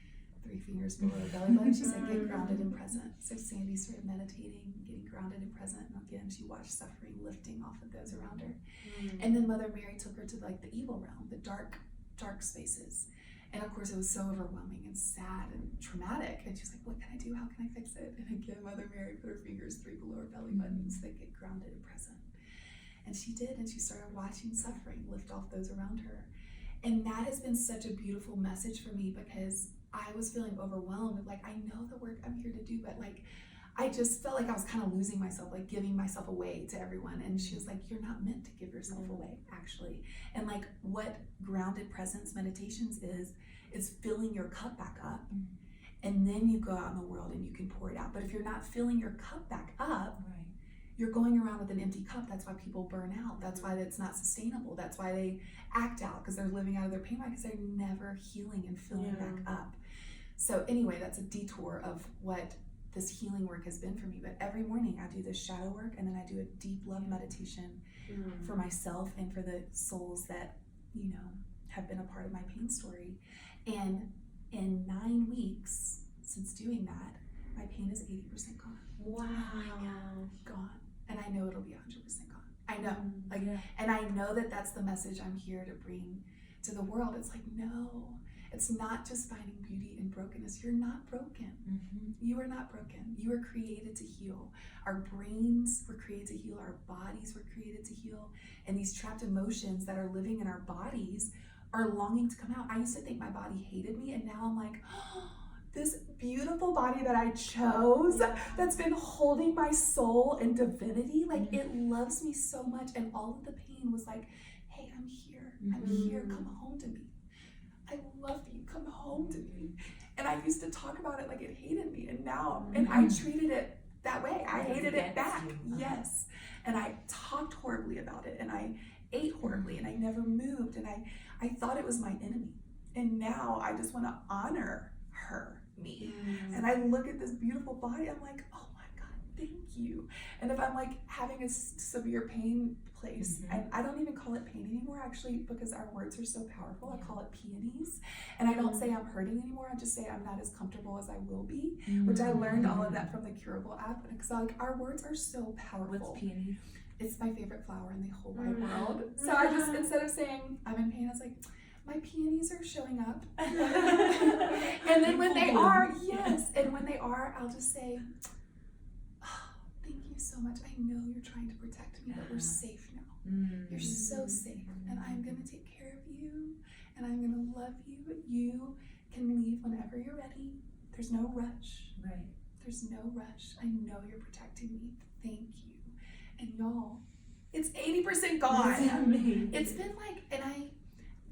3 fingers below her belly button. She said, get grounded and present. So Sandy started meditating, getting grounded and present. And again, she watched suffering lifting off of those around her. And then Mother Mary took her to like the evil realm, the dark spaces. And of course, it was so overwhelming and sad and traumatic. And she was like, what can I do? How can I fix it? And again, Mother Mary put her fingers 3 below her belly button so they get grounded and present. And she did, and she started watching suffering lift off those around her. And that has been such a beautiful message for me, because I was feeling overwhelmed. Like, I know the work I'm here to do, but like, I just felt like I was kind of losing myself, like giving myself away to everyone. And she was like, you're not meant to give yourself away, actually. And like what grounded presence meditations is filling your cup back up. And then you go out in the world and you can pour it out. But if you're not filling your cup back up, you're going around with an empty cup. That's why people burn out. That's why it's not sustainable. That's why they act out, because they're living out of their pain, because they're never healing and filling back up. So anyway, that's a detour of what this healing work has been for me. But every morning I do this shadow work, and then I do a deep love meditation for myself and for the souls that, you know, have been a part of my pain story. And in 9 weeks since doing that, my pain is 80% gone. Wow. Gone. And I know it'll be 100% gone. I know. Like, and I know that that's the message I'm here to bring to the world. It's like, no, it's not just finding beauty in brokenness. You're not broken. You are not broken. You were created to heal. Our brains were created to heal. Our bodies were created to heal. And these trapped emotions that are living in our bodies are longing to come out. I used to think my body hated me, and now I'm like, oh, this beautiful body that I chose, that's been holding my soul and divinity, like it loves me so much. And all of the pain was like, hey, I'm here. I'm here. Come home to me. I love you. Come home to me. And I used to talk about it like it hated me. And now, and I treated it that way. I hated it back. Yes. And I talked horribly about it. And I ate horribly. And I never moved. And I thought it was my enemy. And now I just want to honor her. Me. And I look at this beautiful body, I'm like, oh my God, thank you. And if I'm like having a severe pain place, I don't even call it pain anymore, actually, because our words are so powerful. I call it peonies. And I don't say I'm hurting anymore, I just say I'm not as comfortable as I will be, which I learned all of that from the Curable app. Because like our words are so powerful. What's peony? It's my favorite flower in the whole wide world. So I just, instead of saying I'm in pain, I was like, my peonies are showing up. And then when they are, yes, and when they are, I'll just say, oh, thank you so much. I know you're trying to protect me, but we're safe now. You're so safe, and I'm going to take care of you, and I'm going to love you. You can leave whenever you're ready. There's no rush. Right. There's no rush. I know you're protecting me. Thank you. And y'all, it's 80% gone. It's been like,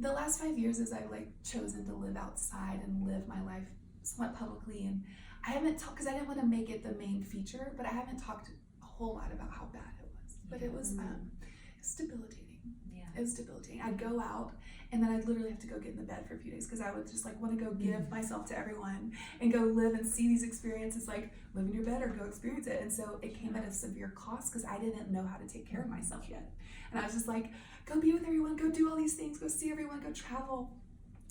the last 5 years as I've like chosen to live outside and live my life somewhat publicly, and I haven't talked, because I didn't want to make it the main feature, but I haven't talked a whole lot about how bad it was. But it was debilitating. It was debilitating. I'd go out and then I'd literally have to go get in the bed for a few days because I would just like want to go give myself to everyone and go live and see these experiences, like live in your bed or go experience it. And so it came at a severe cost because I didn't know how to take care of myself yet. And I was just like, go be with everyone, go do all these things, go see everyone, go travel.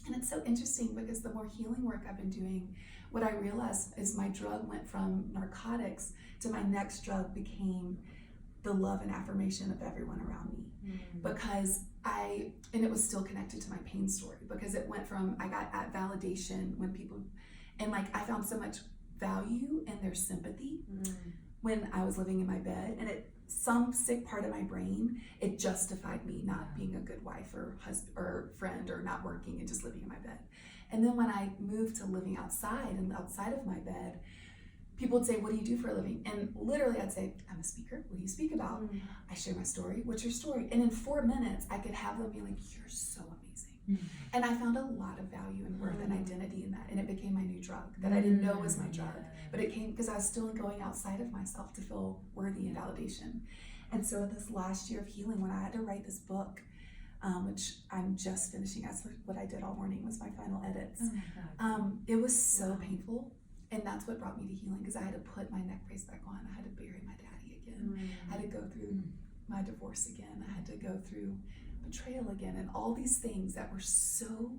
And it's so interesting because the more healing work I've been doing, what I realized is my drug went from narcotics to my next drug became the love and affirmation of everyone around me. Because and it was still connected to my pain story, because it went from, I got at validation when people, and like I found so much value in their sympathy when I was living in my bed, and some sick part of my brain, it justified me not being a good wife or husband or friend or not working and just living in my bed. And then when I moved to living outside and outside of my bed, people would say, what do you do for a living? And literally I'd say, I'm a speaker. What do you speak about? I share my story. What's your story? And in 4 minutes, I could have them be like, you're so amazing. And I found a lot of value and worth and identity in that. And it became my new drug that I didn't know was my drug. But it came because I was still going outside of myself to feel worthy and validation. And so this last year of healing, when I had to write this book, which I'm just finishing, that's what I did all morning was my final edits. It was so painful. And that's what brought me to healing, because I had to put my neck brace back on. I had to bury my daddy again. I had to go through my divorce again. I had to go through betrayal again, and all these things that were so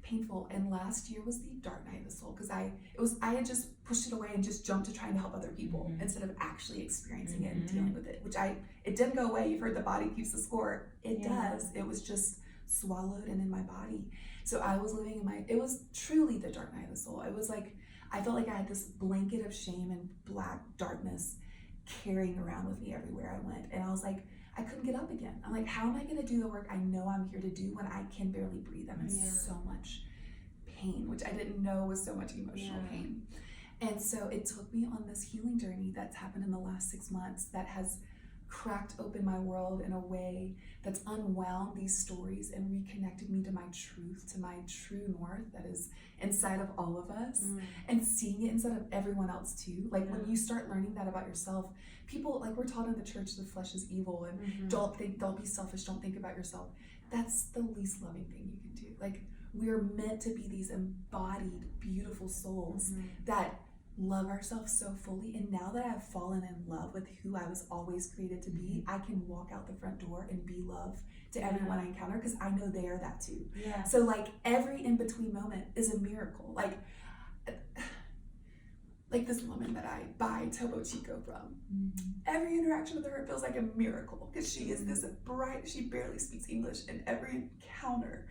painful. And last year was the dark night of the soul, because I had just pushed it away and just jumped to trying to help other people instead of actually experiencing it and dealing with it, which it didn't go away. You've heard the body keeps the score. It does. It was just swallowed and in my body. So I was living it was truly the dark night of the soul. It was like, I felt like I had this blanket of shame and black darkness carrying around with me everywhere I went. And I was like, I couldn't get up again. I'm like, how am I going to do the work I know I'm here to do when I can barely breathe? I'm in so much pain, which I didn't know was so much emotional pain. And so it took me on this healing journey that's happened in the last 6 months that has cracked open my world in a way that's unwound these stories and reconnected me to my truth, to my true north that is inside of all of us, and seeing it inside of everyone else too. Like when you start learning that about yourself, people, like we're taught in the church, the flesh is evil, and don't be selfish, don't think about yourself. That's the least loving thing you can do. Like we're meant to be these embodied, beautiful souls that love ourselves so fully. And now that I've fallen in love with who I was always created to be, I can walk out the front door and be love to everyone I encounter, because I know they are that too. So like every in-between moment is a miracle. Like like this woman that I buy Topo Chico from. Every interaction with her feels like a miracle because she is this bright, she barely speaks English, and every encounter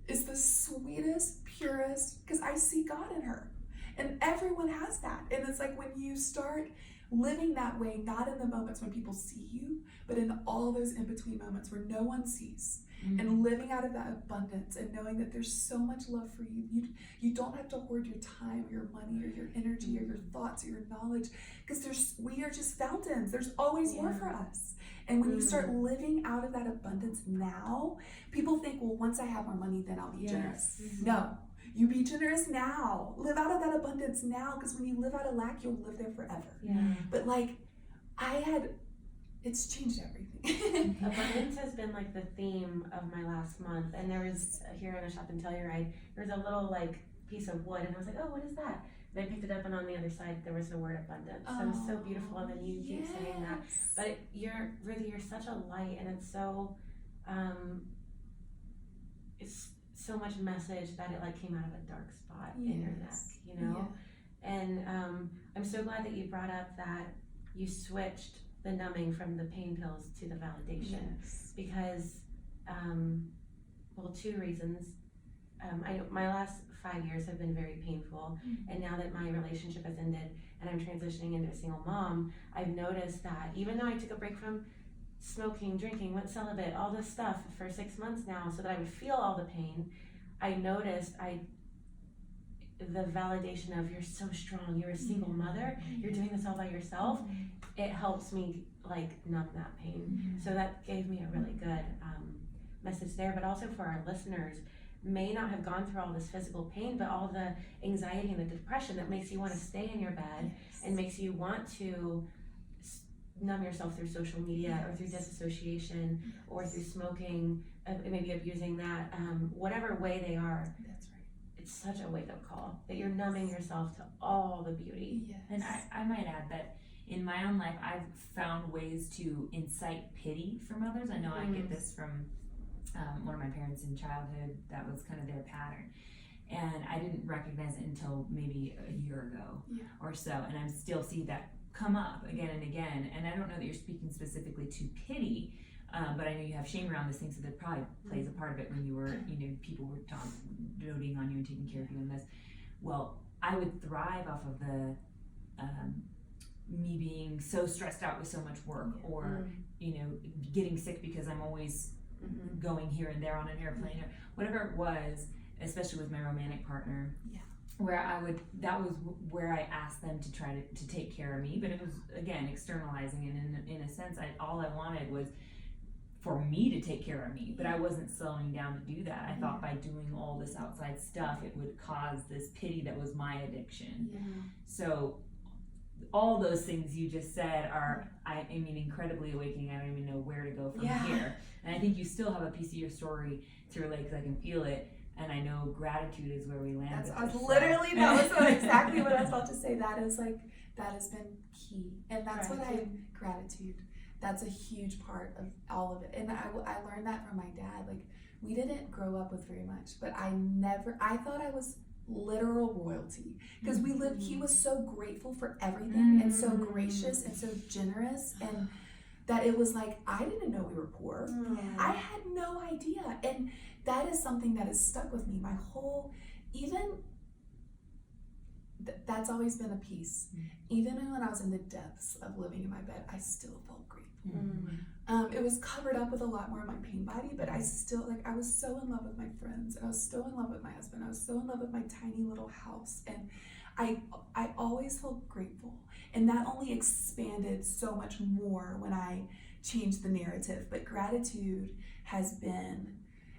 is the sweetest, purest, because I see God in her. And everyone has that. And it's like when you start living that way, not in the moments when people see you, but in all those in-between moments where no one sees, and living out of that abundance and knowing that there's so much love for you. You don't have to hoard your time or your money or your energy or your thoughts or your knowledge, because we are just fountains. There's always more for us. And when you start living out of that abundance now, people think, well, once I have more money, then I'll be generous. No, you be generous now. Live out of that abundance now, because when you live out of lack, you'll live there forever. But like, it's changed everything. Abundance has been like the theme of my last month, and there was here on a shop and Telluride, there was a little like piece of wood, and I was like, oh, what is that? And I picked it up, and on the other side there was the word abundance. So it was so beautiful, and then you keep saying that. But Ruthie, you're such a light, and it's so much message that it like came out of a dark spot in your neck, you know. And I'm so glad that you brought up that you switched the numbing from the pain pills to the validation, because well, two reasons. My last 5 years have been very painful, and now that my relationship has ended and I'm transitioning into a single mom, I've noticed that even though I took a break from smoking, drinking, went celibate, all this stuff for 6 months now so that I would feel all the pain, I noticed the validation of, you're so strong, you're a single mother, you're doing this all by yourself, it helps me like numb that pain. So that gave me a really good message there. But also for our listeners, may not have gone through all this physical pain, but all the anxiety and the depression that makes you want to stay in your bed and makes you want to numb yourself through social media or through disassociation or through smoking, maybe abusing that, whatever way they are. That's right. It's such a wake-up call that you're numbing yourself to all the beauty. And I might add that in my own life, I've found ways to incite pity from others. I know I get this from one of my parents in childhood. That was kind of their pattern. And I didn't recognize it until maybe a year ago or so. And I still see that come up again and again. And I don't know that you're speaking specifically to pity, but I know you have shame around this thing, so that probably plays a part of it when you were, people were doting on you and taking care of you in this. Well, I would thrive off of the me being so stressed out with so much work, or getting sick because I'm always going here and there on an airplane or whatever it was, especially with my romantic partner. Where that was where I asked them to try to take care of me, but it was again externalizing, and in a sense, all I wanted was for me to take care of me, but I wasn't slowing down to do that. I thought by doing all this outside stuff, it would cause this pity that was my addiction. So all those things you just said are, I mean, incredibly awakening. I don't even know where to go from here. And I think you still have a piece of your story to relate, because I can feel it. And I know gratitude is where we land. That was exactly what I was about to say. That has been key. And that's gratitude. That's a huge part of all of it. And I learned that from my dad. Like, we didn't grow up with very much, but I thought I was literal royalty, because he was so grateful for everything and so gracious and so generous, and that it was like, I didn't know we were poor. I had no idea. And that is something that has stuck with me my whole, that's always been a piece. Even when I was in the depths of living in my bed, I still felt grateful. It was covered up with a lot more of my pain body, but I still, I was so in love with my friends, and I was so in love with my husband. I was so in love with my tiny little house, and I always felt grateful. And that only expanded so much more when I changed the narrative. But gratitude has been,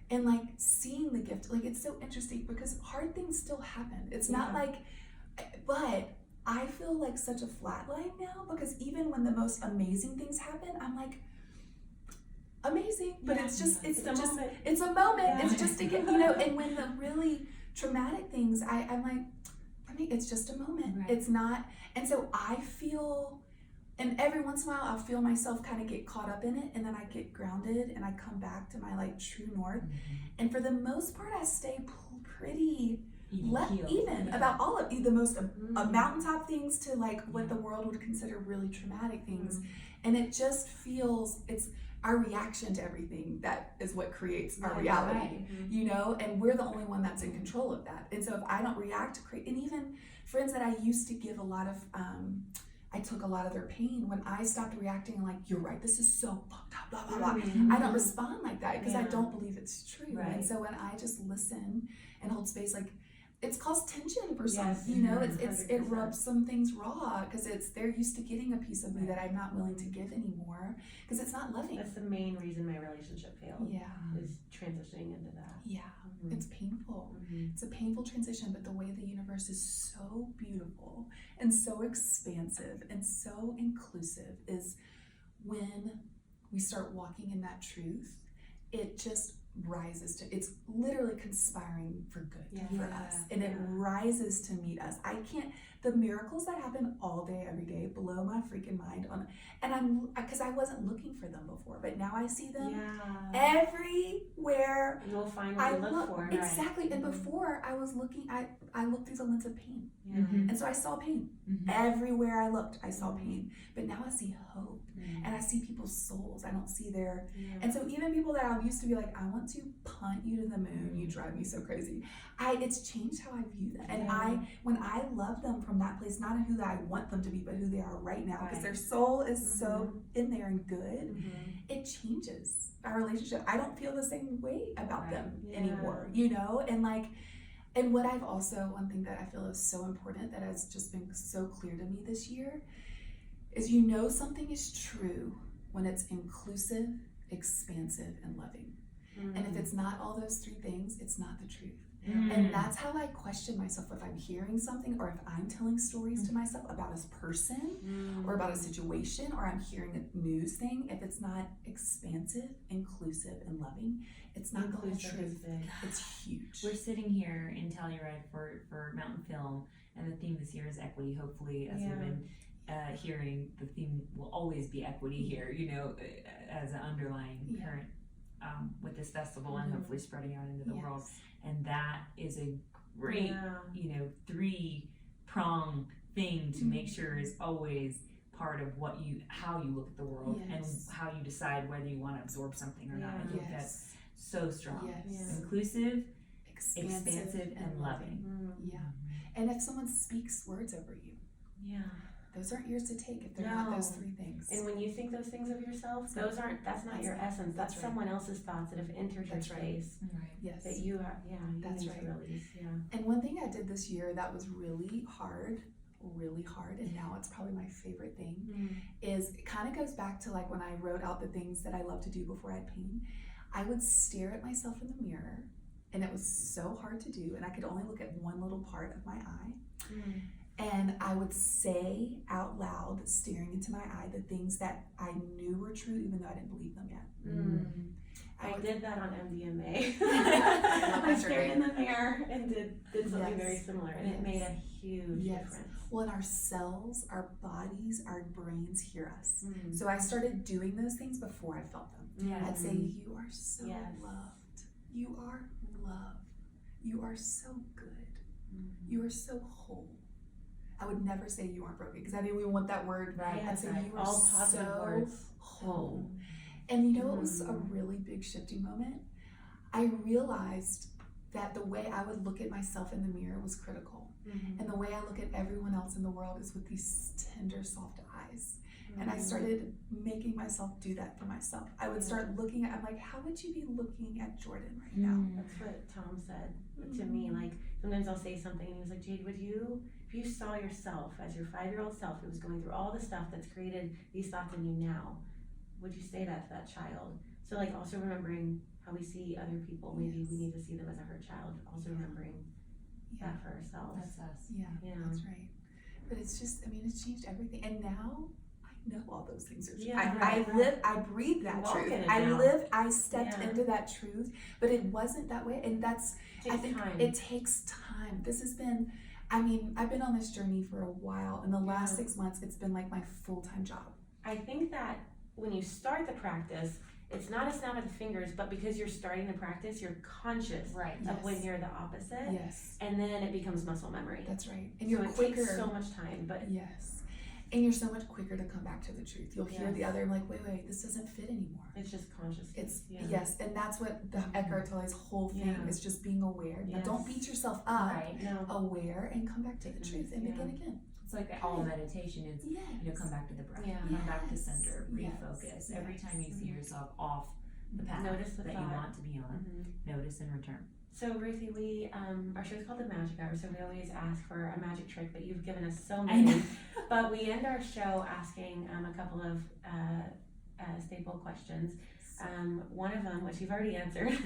and seeing the gift, it's so interesting because hard things still happen. It's not but I feel like such a flat line now, because even when the most amazing things happen, I'm like, amazing, but it's a moment. It's just again, and when the really traumatic things, I'm like, it's just a moment. It's not. And so I feel, and every once in a while I'll feel myself kind of get caught up in it, and then I get grounded and I come back to my true north. And for the most part, I stay pretty even about all of the most mountaintop things to like what the world would consider really traumatic things. And it just feels, it's our reaction to everything that is what creates our reality, you know, and we're the only one that's in control of that. And so if I don't react to and even friends that I used to give a lot of, I took a lot of their pain, when I stopped reacting like, you're right, this is so fucked up, blah, blah, blah. I don't respond like that because I don't believe it's true. And so when I just listen and hold space, like, it's caused tension for some, you know, it rubs some things raw because they're used to getting a piece of me that I'm not willing to give anymore because it's not loving. That's the main reason my relationship failed. Is transitioning into that. It's painful. It's a painful transition, but the way the universe is so beautiful and so expansive and so inclusive is when we start walking in that truth, it just rises to, it's literally conspiring for good for us, and it rises to meet us. I can't, the miracles that happen all day every day blow my freaking mind on, and I'm, because I wasn't looking for them before, but now I see them everywhere. You'll find what you look for. Exactly. And before I was looking, I looked through the lens of pain, and so I saw pain everywhere I looked. I saw pain, but now I see hope, and I see people's souls. I don't see their, and so even people that I used to be like, I want to punt you to the moon, you drive me so crazy. It's changed how I view them, and when I love them from that place, not who I want them to be, but who they are right now, because their soul is so in there and good, it changes our relationship. I don't feel the same way about them anymore, you know, and like, and what I've also, one thing that I feel is so important that has just been so clear to me this year is, you know, something is true when it's inclusive, expansive, and loving. And if it's not all those three things, it's not the truth. And that's how I question myself if I'm hearing something, or if I'm telling stories to myself about a person or about a situation, or I'm hearing a news thing. If it's not expansive, inclusive, and loving, it's not the whole truth. It's huge. We're sitting here in Telluride for Mountain Film, and the theme this year is equity. Hopefully, as we've been hearing, the theme will always be equity here, you know, as an underlying current with this festival, and hopefully spreading out into the world. And that is a great, you know, 3-prong thing to make sure is always part of how you look at the world and how you decide whether you want to absorb something or not. I think that's so strong. Inclusive, expansive, and loving. And if someone speaks words over you, those aren't yours to take if they're not those 3 things. And when you think those things of yourself, that's not your essence. That's someone else's thoughts that have entered your space. That you have, you need to release. And one thing I did this year that was really hard, and now it's probably my favorite thing, is it kind of goes back to like when I wrote out the things that I love to do before I had pain. I would stare at myself in the mirror, and it was so hard to do, and I could only look at one little part of my eye. And I would say out loud, staring into my eye, the things that I knew were true, even though I didn't believe them yet. I did that on MDMA. I stared in the mirror and did something very similar, and it made a huge difference. Well, and our cells, our bodies, our brains hear us. So I started doing those things before I felt them. I'd say, you are so loved. You are loved. You are so good. You are so whole. I would never say you aren't broken, because I mean, we want that word. I'd say you are all positive so words. Whole. And you know, it was a really big shifting moment. I realized that the way I would look at myself in the mirror was critical. And the way I look at everyone else in the world is with these tender, soft eyes. And I started making myself do that for myself. I would start looking at, I'm like, how would you be looking at Jordan right now? That's what Tom said to me. Like, sometimes I'll say something, and he was like, Jade, if you saw yourself as your 5-year-old self who was going through all the stuff that's created these thoughts in you now, would you say that to that child? So like, also remembering how we see other people, maybe we need to see them as a hurt child, also remembering that for ourselves. That's us. That's right. But it's just, I mean, it's changed everything. And now I know all those things are true. I breathe that truth. I stepped into that truth, but it wasn't that way. And that's, it takes time. This has been, I mean, I've been on this journey for a while. In the last 6 months, it's been like my full-time job. I think that when you start the practice, it's not a snap of the fingers, but because you're starting to practice, you're conscious Right. of when you're the opposite. Yes. And then it becomes muscle memory. That's right. And So you're it quicker. takes so much time, but Yes. And you're so much quicker to come back to the truth. You'll hear Yes. the other and like, wait, this doesn't fit anymore. it's just consciousness. It's yeah. yes, and that's what the Eckhart Tolle's whole thing Yeah. is, just being aware. Now, don't Yes. beat yourself up. Right. No. Aware and come back to the truth and Yeah. begin again. It's like all meditation is, Yes. come back to the breath, Yeah. come back to Yes. center, Yes. refocus. Every Yes. time you see yourself off the path Notice the that thought. you want to be on, Mhm. notice and return. So Ruthie, we our show's called The Magic Hour, so we always ask for a magic trick, but you've given us so I many. know. But we end our show asking a couple of staple questions. One of them, which you've already answered,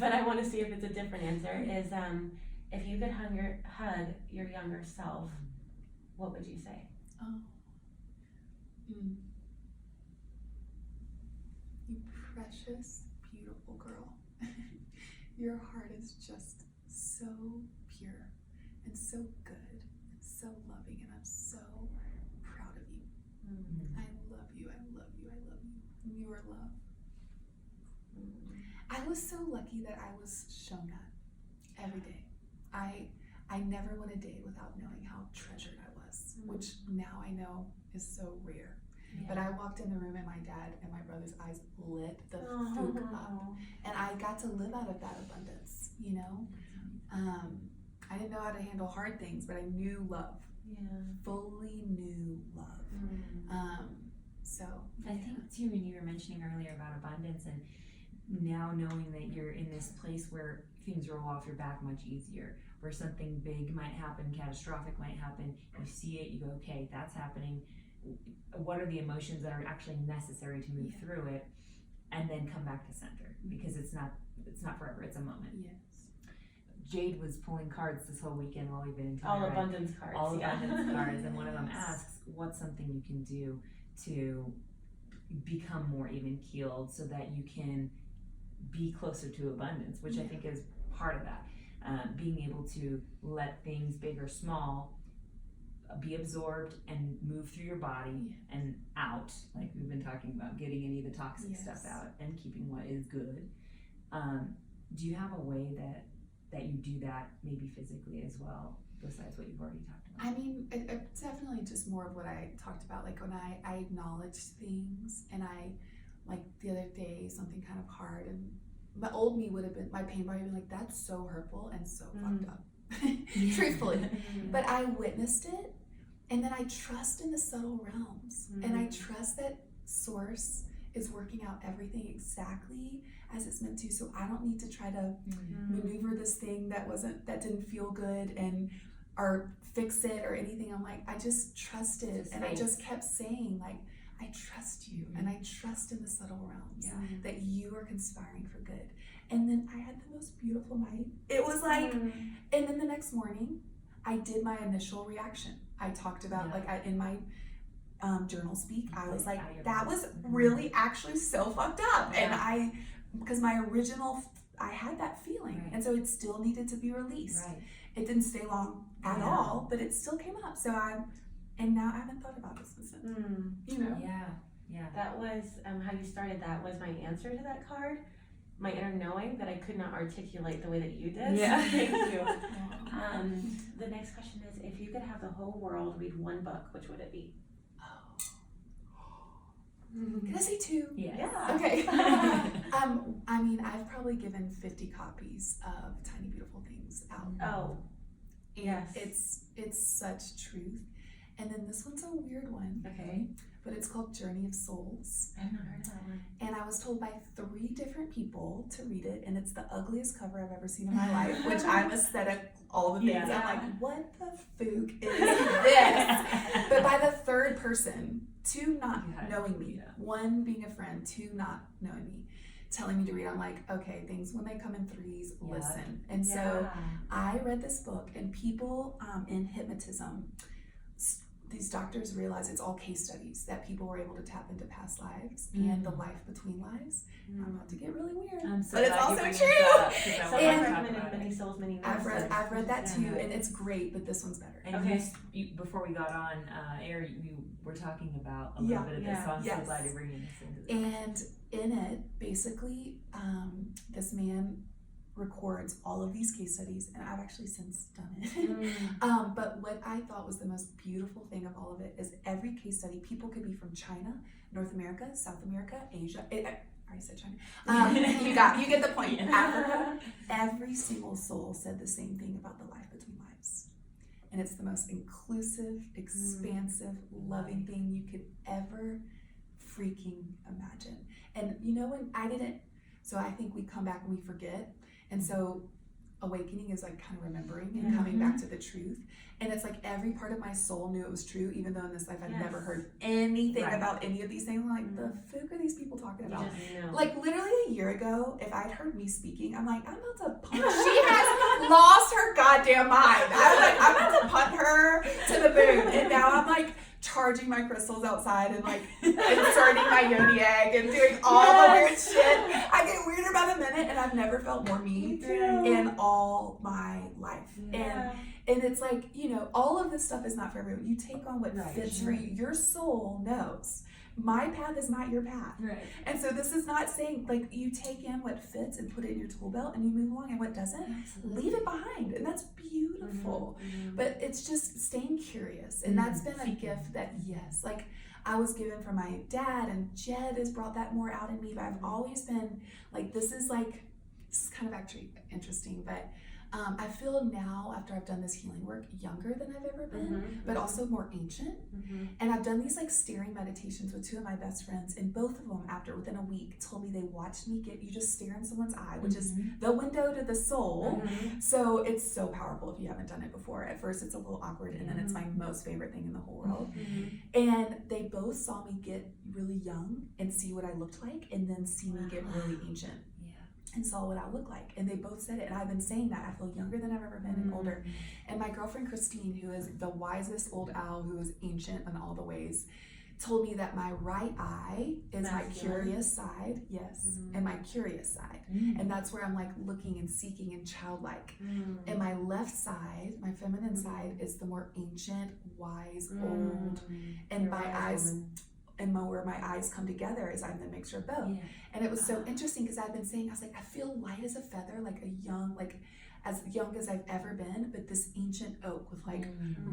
but I want to see if it's a different answer, is if you could hug your younger self, what would you say? Oh. Mm. You precious, beautiful girl. Your heart is just so pure and so good and so loving, and I'm so proud of you. I love you, I love you, I love you. You are love. I was so lucky that I was shown that every day. I never went a day without knowing how treasured I was, which now I know is so rare. Yeah. But I walked in the room and my dad and my brother's eyes lit the fuck up. And I got to live out of that abundance, you know? I didn't know how to handle hard things, but I knew love. Yeah. Fully knew love. So I think too, when you were mentioning earlier about abundance, and now knowing that you're in this place where things roll off your back much easier, where something big might happen, catastrophic might happen, you see it, you go, okay, that's happening. What are the emotions that are actually necessary to move through it, and then come back to center, because it's not forever, it's a moment. yes. Jade was pulling cards this whole weekend while we've been in All Tenerife. abundance cards. All yeah. abundance cards, and one of them Yes. asks, what's something you can do to become more even keeled so that you can be closer to abundance, which I think is part of that. Being able to let things, big or small, be absorbed and move through your body and out, like we've been talking about, getting any of the toxic stuff out and keeping what is good. Do you have a way that you do that, maybe physically as well, besides what you've already talked about? I mean, it's definitely just more of what I talked about, like when I acknowledge things, and I, like the other day, something kind of hard, and my old me would have been, my pain body would have been like, that's so hurtful and so fucked up, truthfully. But I witnessed it, and then I trust in the subtle realms, and I trust that source is working out everything exactly as it's meant to, so I don't need to try to maneuver this thing that didn't feel good or fix it or anything. I'm like, I just trusted, and I just kept saying, like, I trust you, and I trust in the subtle realms that you are conspiring for good. And then I had the most beautiful night. It was like, and then the next morning, I did my initial reaction. I talked about, in my journal speak, I was like, that was really actually so fucked up. And because my original, I had that feeling, and so it still needed to be released. It didn't stay long at all, but it still came up. So and now I haven't thought about it since then. You know? Yeah. That was how you started. That was my answer to that card. My inner knowing that I could not articulate the way that you did. Yeah. So thank you. The next question is, if you could have the whole world read one book, which would it be? Can I say two? Yeah. Okay. I mean, I've probably given 50 copies of Tiny Beautiful Things out. Oh. And Yes. it's such truth. And then this one's a weird one. Okay. But it's called Journey of Souls. I haven't heard that one. And I was told by 3 different people to read it, and it's the ugliest cover I've ever seen in my life, which I'm aesthetic, all the things. I'm like, what the fook is this? But by the 3rd person, 2 not knowing me, 1 being a friend, 2 not knowing me, telling me to read, I'm like, okay, things when they come in 3s, listen. And so I read this book, and people in hypnotism these doctors realize it's all case studies that people were able to tap into past lives and the life between lives. I'm about to get really weird, So but it's also true. Someone recommended Many Souls, Many I've Masters. read that too, and it's great, but this one's better. And Okay. you, before we got on air, you were talking about a little bit of this, so I'm so glad you're bringing this into this. And in it, basically, this man records all of these case studies, and I've actually since done it. But what I thought was the most beautiful thing of all of it is every case study, people could be from China, North America, South America, Asia. I already said China. You get the point. Africa. Every single soul said the same thing about the life between lives. And it's the most inclusive, expansive, loving thing you could ever freaking imagine. And you know, when I didn't, so I think we come back and we forget. And so awakening is like kind of remembering and coming back to the truth. And it's like every part of my soul knew it was true, even though in this life I'd never heard anything about any of these things. I'm like, the fuck are these people talking about? Like literally a year ago, if I'd heard me speaking, I'm like, I'm about to punch. She has lost her goddamn mind. I was like, I'm about to punt her to the moon. And now I'm like charging my crystals outside and like inserting my yoni egg and doing all the weird shit. I get weirder by the minute, and I've never felt more me in all my life. And it's like, you know, all of this stuff is not for everyone. You take on what fits for you. Your soul knows. My path is not your path. Right. And so this is not saying, like, you take in what fits and put it in your tool belt and you move along, and what doesn't, leave it behind. And that's beautiful. But it's just staying curious. And that's been a gift that, like, I was given from my dad, and Jed has brought that more out in me. But I've always been, like, this is kind of actually interesting, but I feel now, after I've done this healing work, younger than I've ever been, but also more ancient. And I've done these like staring meditations with two of my best friends, and both of them, within a week, told me they watched me you just stare in someone's eye, which is the window to the soul. So it's so powerful if you haven't done it before. At first it's a little awkward, and then it's my most favorite thing in the whole world. And they both saw me get really young and see what I looked like, and then see me get really ancient. And saw what I look like. And they both said it. And I've been saying that. I feel younger than I've ever been and older. And my girlfriend Christine, who is the wisest old owl, who is ancient in all the ways, told me that my right eye is my curious side. And my curious side. And that's where I'm like looking and seeking and childlike. And my left side, my feminine side, is the more ancient, wise, old. And my eyes... And where my eyes come together is I'm the mixture of both. And it was so interesting because I've been saying, I was like, I feel light as a feather, like as young as I've ever been, but this ancient oak with like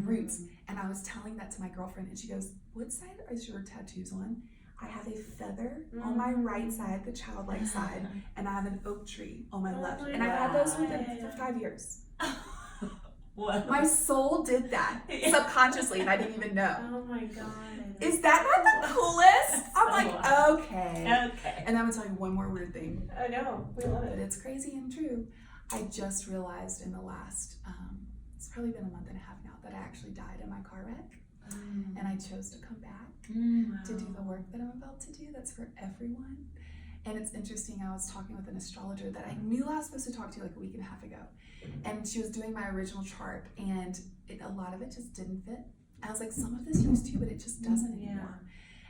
roots. And I was telling that to my girlfriend, and she goes, what side is your tattoos on? I have a feather on my right side, the childlike side, and I have an oak tree on my left. And I've had those for 5 years. What? My soul did that subconsciously, and I didn't even know. Oh my God. Is that not the coolest? I'm like, okay. And I'm gonna tell you one more weird thing. I know, we love But it. it's crazy and true. I just realized in the last, it's probably been a month and a half now, that I actually died in my car wreck. And I chose to come back to do the work that I'm about to do. That's for everyone. And it's interesting, I was talking with an astrologer that I knew I was supposed to talk to like a week and a half ago. And she was doing my original chart, and a lot of it just didn't fit. I was like, some of this used to, but it just doesn't anymore.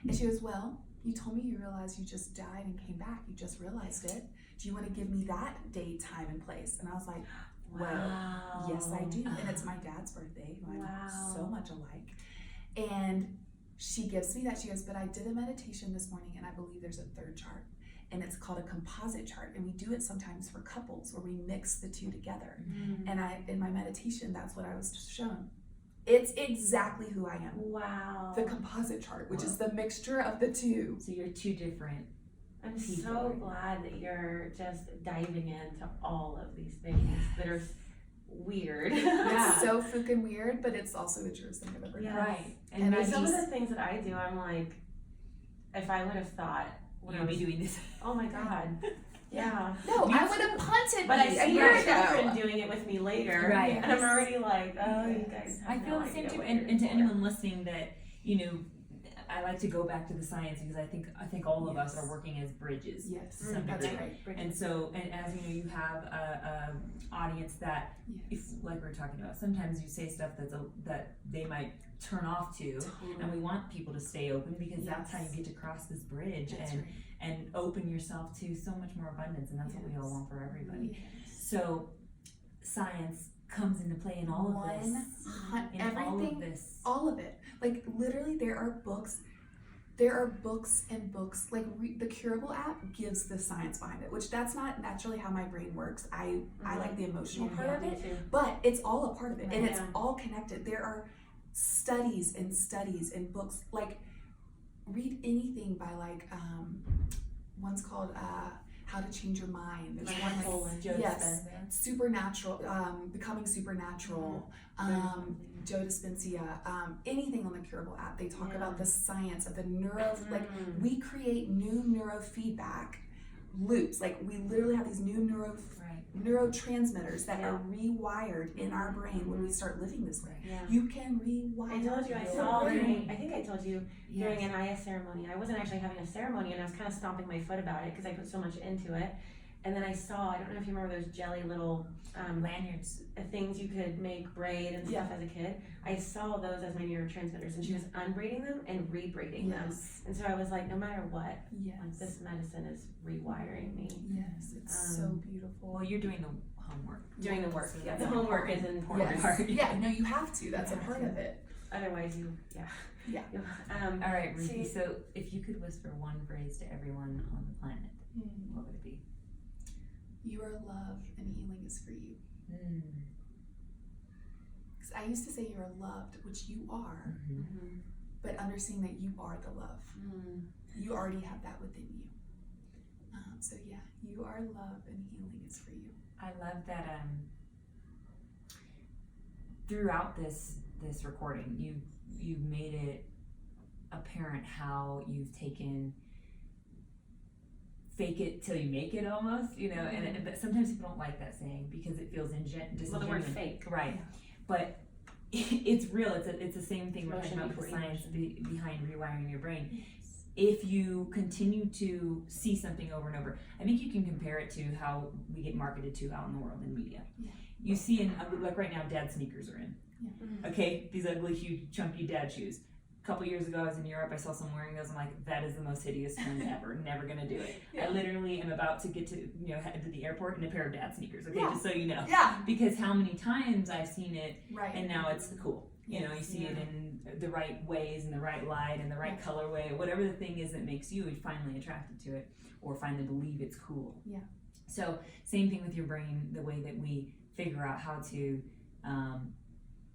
And she goes, well, you told me you realized you just died and came back. You just realized it. Do you want to give me that date, time, and place? And I was like, well, yes, I do. And it's my dad's birthday, who I'm so much alike. And she gives me that. She goes, but I did a meditation this morning, and I believe there's a third chart. And it's called a composite chart. And we do it sometimes for couples where we mix the two together. And in my meditation, that's what I was shown. It's exactly who I am. Wow. The composite chart, which is the mixture of the two. So you're two different I'm people. so glad that you're just diving into all of these things that are weird. It's so freaking weird, but it's also the truest thing I've ever done. Right. And some of the things that I do, I'm like, if I would have thought, you'd be doing this. Oh my God. Yeah. No, I would have punted but I a see year my ago. children doing it with me later. Right. And I'm already like, oh, you guys have I feel no the same idea too. what And you're to for. anyone listening that, you know, I like to go back to the science because I think all of us are working as bridges. Yes, to some that's degree. right. And so, and as you know, you have a audience that, if like we were talking about, sometimes you say stuff that they might turn off to, and we want people to stay open because that's how you get to cross this bridge and open yourself to so much more abundance, and that's what we all want for everybody. So, science comes into play in all of this. All of it. Like literally, there are books and books. Like the Curable app gives the science behind it, which that's not naturally how my brain works. I like the emotional part of it, but it's all a part of it, and it's all connected. There are studies and books. Like read anything by like one's called How to Change Your Mind. There's one Supernatural, Becoming Supernatural, Joe Dispenza, anything on the Curable app. They talk about the science of the like we create new neurofeedback loops. Like we literally have these new neurotransmitters that are rewired in our brain when we start living this way. You can rewire. I told you I saw during, I think I told you during an IS ceremony. I wasn't actually having a ceremony, and I was kind of stomping my foot about it because I put so much into it. And then I saw, I don't know if you remember those jelly little lanyards, things you could make braid and stuff as a kid. I saw those as my neurotransmitters, and she was unbraiding them and rebraiding them. And so I was like, no matter what, like, this medicine is rewiring me. Yes, it's so beautiful. Well, you're doing the homework. Doing the work, So the homework is an important part. Yeah, no, you have to. That's a part of it. Otherwise, All right, Ruthie. So, if you could whisper one phrase to everyone on the planet, what would it be? You are love, and healing is for you. Because I used to say you are loved, which you are, but understanding that you are the love. You already have that within you. So yeah, you are love, and healing is for you. I love that throughout this recording, you've made it apparent how you've taken fake it till you make it almost, you know, but sometimes people don't like that saying because it feels disingenuous. Well, the word fake. Right. But it's real. It's the same thing we're talking about with the science behind rewiring your brain. If you continue to see something over and over, I think you can compare it to how we get marketed to out in the world in media. You see like right now, dad sneakers are in. Okay, these ugly, huge, chunky dad shoes. A couple years ago, I was in Europe. I saw someone wearing those. I'm like, that is the most hideous trend ever. Never gonna do it. I literally am about to get to head to the airport in a pair of dad sneakers. Okay, just so you know. Because how many times I've seen it, and now it's cool. You know, you see it in the right ways, and the right light, and the right colorway, whatever the thing is that makes you finally attracted to it, or finally believe it's cool. So same thing with your brain. The way that we figure out how to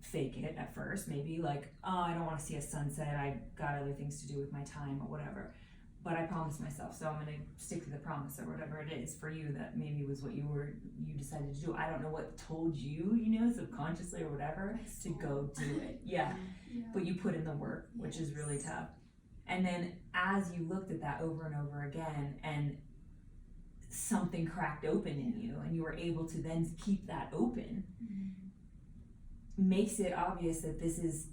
fake it at first, maybe like, oh, I don't want to see a sunset, I got other things to do with my time or whatever, but I promised myself, so I'm going to stick to the promise, or whatever it is for you that maybe was what you decided to do. I don't know what told you, subconsciously or whatever, to go do it. But you put in the work, which is really tough. And then as you looked at that over and over again, and something cracked open in you, and you were able to then keep that open, makes it obvious that this is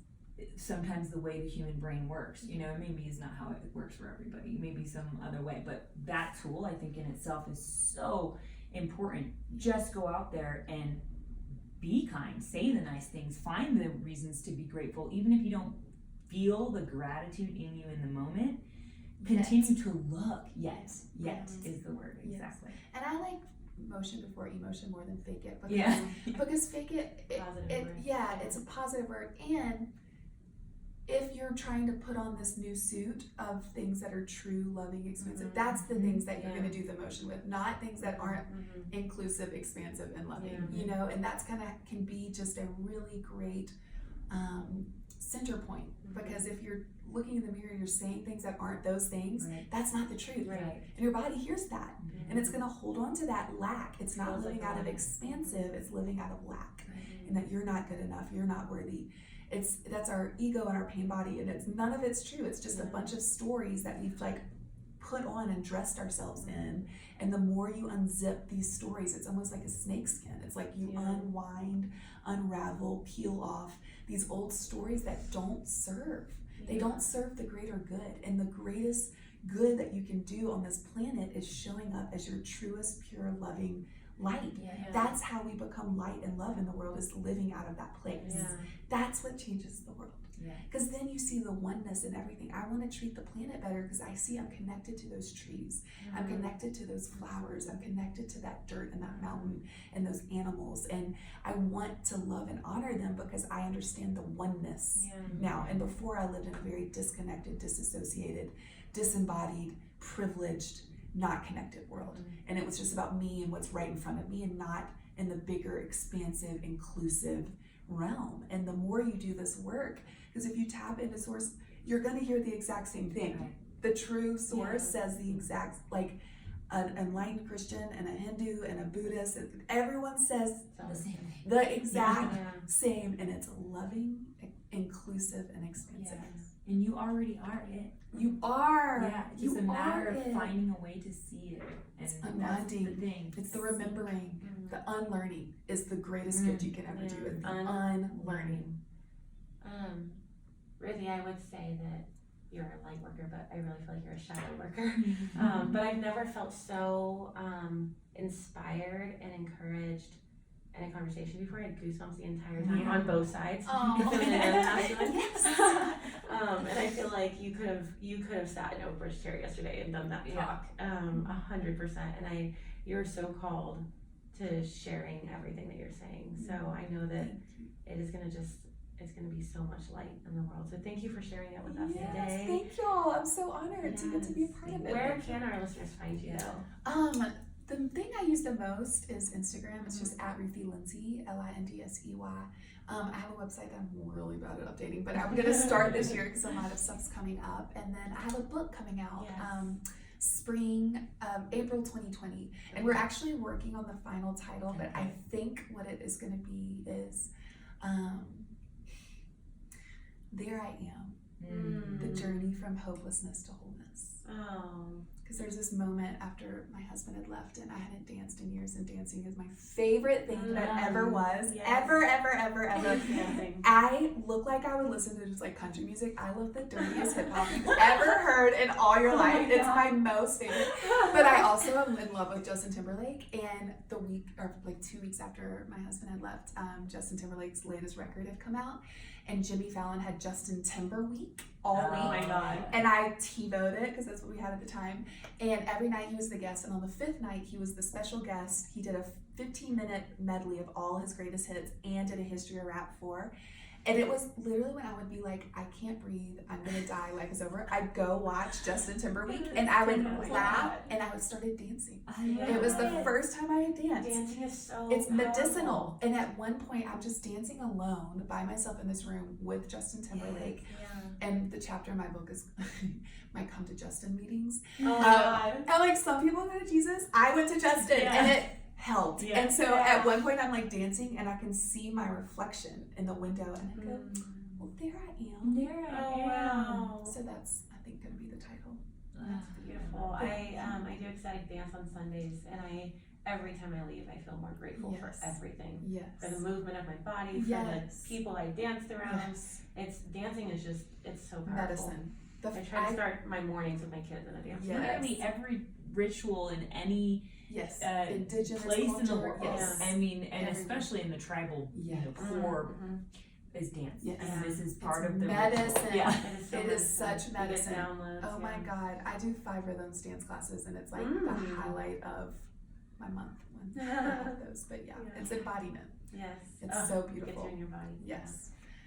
sometimes the way the human brain works. Maybe it's not how it works for everybody, maybe some other way, but that tool, I think, in itself is so important. Just go out there and be kind, say the nice things, find the reasons to be grateful, even if you don't feel the gratitude in you in the moment. Continue to look. Yes is the word. Exactly. And I like motion before emotion more than fake it, because because fake it it's a positive word. And if you're trying to put on this new suit of things that are true, loving, expansive, that's the things that you're going to do the motion with, not things that aren't inclusive, expansive, and loving. And that's can be just a really great center point, because if you're looking in the mirror and you're saying things that aren't those things, that's not the truth. And your body hears that, and it's going to hold on to that lack. It's not living out of expansive, it's living out of lack, and that you're not good enough, you're not worthy. That's our ego and our pain body, and none of it's true. It's just a bunch of stories that we've put on and dressed ourselves in. And the more you unzip these stories, it's almost like a snake skin. It's like you unwind, unravel, peel off these old stories that don't serve. They don't serve the greater good. And the greatest good that you can do on this planet is showing up as your truest, pure, loving light. That's how we become light and love in the world, is living out of that place. That's what changes the world. Because then you see the oneness in everything. I want to treat the planet better because I see I'm connected to those trees. I'm connected to those flowers. I'm connected to that dirt and that mountain and those animals. And I want to love and honor them because I understand the oneness now. And before, I lived in a very disconnected, disassociated, disembodied, privileged, not connected world. And it was just about me and what's right in front of me, and not in the bigger, expansive, inclusive realm. And the more you do this work, because if you tap into source, you're going to hear the exact same thing. The true source says the exact, like an enlightened Christian and a Hindu and a Buddhist, everyone says the same thing. The exact same, and it's loving, inclusive, and expansive. And you already are it. You are. Yeah, it's just a matter of finding a way to see it. And it's that's the thing. It's the remembering. The unlearning is the greatest gift you can ever do. Is the unlearning. Ruthie, I would say that you're a light worker, but I really feel like you're a shadow worker. But I've never felt so inspired and encouraged in a conversation before. I had goosebumps the entire time on both sides. And I feel like you could have sat in Oprah's chair yesterday and done that talk 100%. And you're so called to sharing everything that you're saying. So I know that it's gonna be so much light in the world. So thank you for sharing it with us today. Thank y'all. I'm so honored to get to be a part of it. Where can our listeners find you though? The thing I use the most is Instagram. It's just at Ruthie Lindsey, Lindsey. I have a website that I'm really bad at updating, but I'm gonna start this year because a lot of stuff's coming up. And then I have a book coming out. Spring, April 2020. And we're actually working on the final title, but I think what it is going to be is There I Am, the journey from hopelessness to wholeness. Because there's this moment after my husband had left and I hadn't danced in years, and dancing is my favorite thing that ever was. Ever. I look like I would listen to just like country music. I love the dirtiest hip hop you've ever heard in all your life. It's my most favorite. But I also am in love with Justin Timberlake. And the week, or like 2 weeks after my husband had left, Justin Timberlake's latest record had come out. And Jimmy Fallon had Justin Timber Week all week. Oh my God. And I TiVo'd it because that's what we had at the time. And every night he was the guest. And on the 5th night, he was the special guest. He did a 15-minute medley of all his greatest hits and did a history of rap 4. And it was literally when I would be like, I can't breathe, I'm gonna die, life is over. I'd go watch Justin Timberlake and I would laugh and I would started dancing. It was the first time I had danced. Dancing is so It's medicinal. And at one point I'm just dancing alone by myself in this room with Justin Timberlake. And the chapter in my book is my come to Justin meetings. And like some people go to Jesus, I went to Justin and it helped. And so at one point I'm like dancing and I can see my reflection in the window and I go, well, there I am. There I am. Wow. So that's, I think, going to be the title. That's beautiful. I do ecstatic dance on Sundays, and every time I leave, I feel more grateful for everything. For the movement of my body, for the people I danced around. Dancing is just, it's so powerful. Medicine. I try to start my mornings with my kids in a dance. I mean, every ritual in any indigenous place culture, in the world. I mean, and especially in the tribal core is dance. And this is part of the medicine. It is such medicine. Downloads, oh my God. I do 5 rhythms dance classes and it's like the highlight of my month when I have those. But it's embodiment. It's so beautiful. Get you in your body.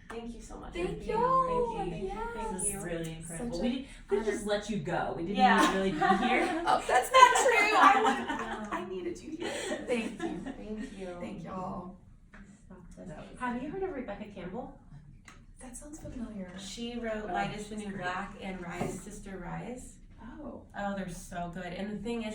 Thank you so much. Thank you. This is really incredible. We could just let you go. We didn't even really be here. Oh, that's not true. I needed you here. Thank you. Thank y'all. Have you heard of Rebecca Campbell? That sounds familiar. She wrote Light is the New Black and Rise, Sister Rise. Oh, they're so good. And the thing is,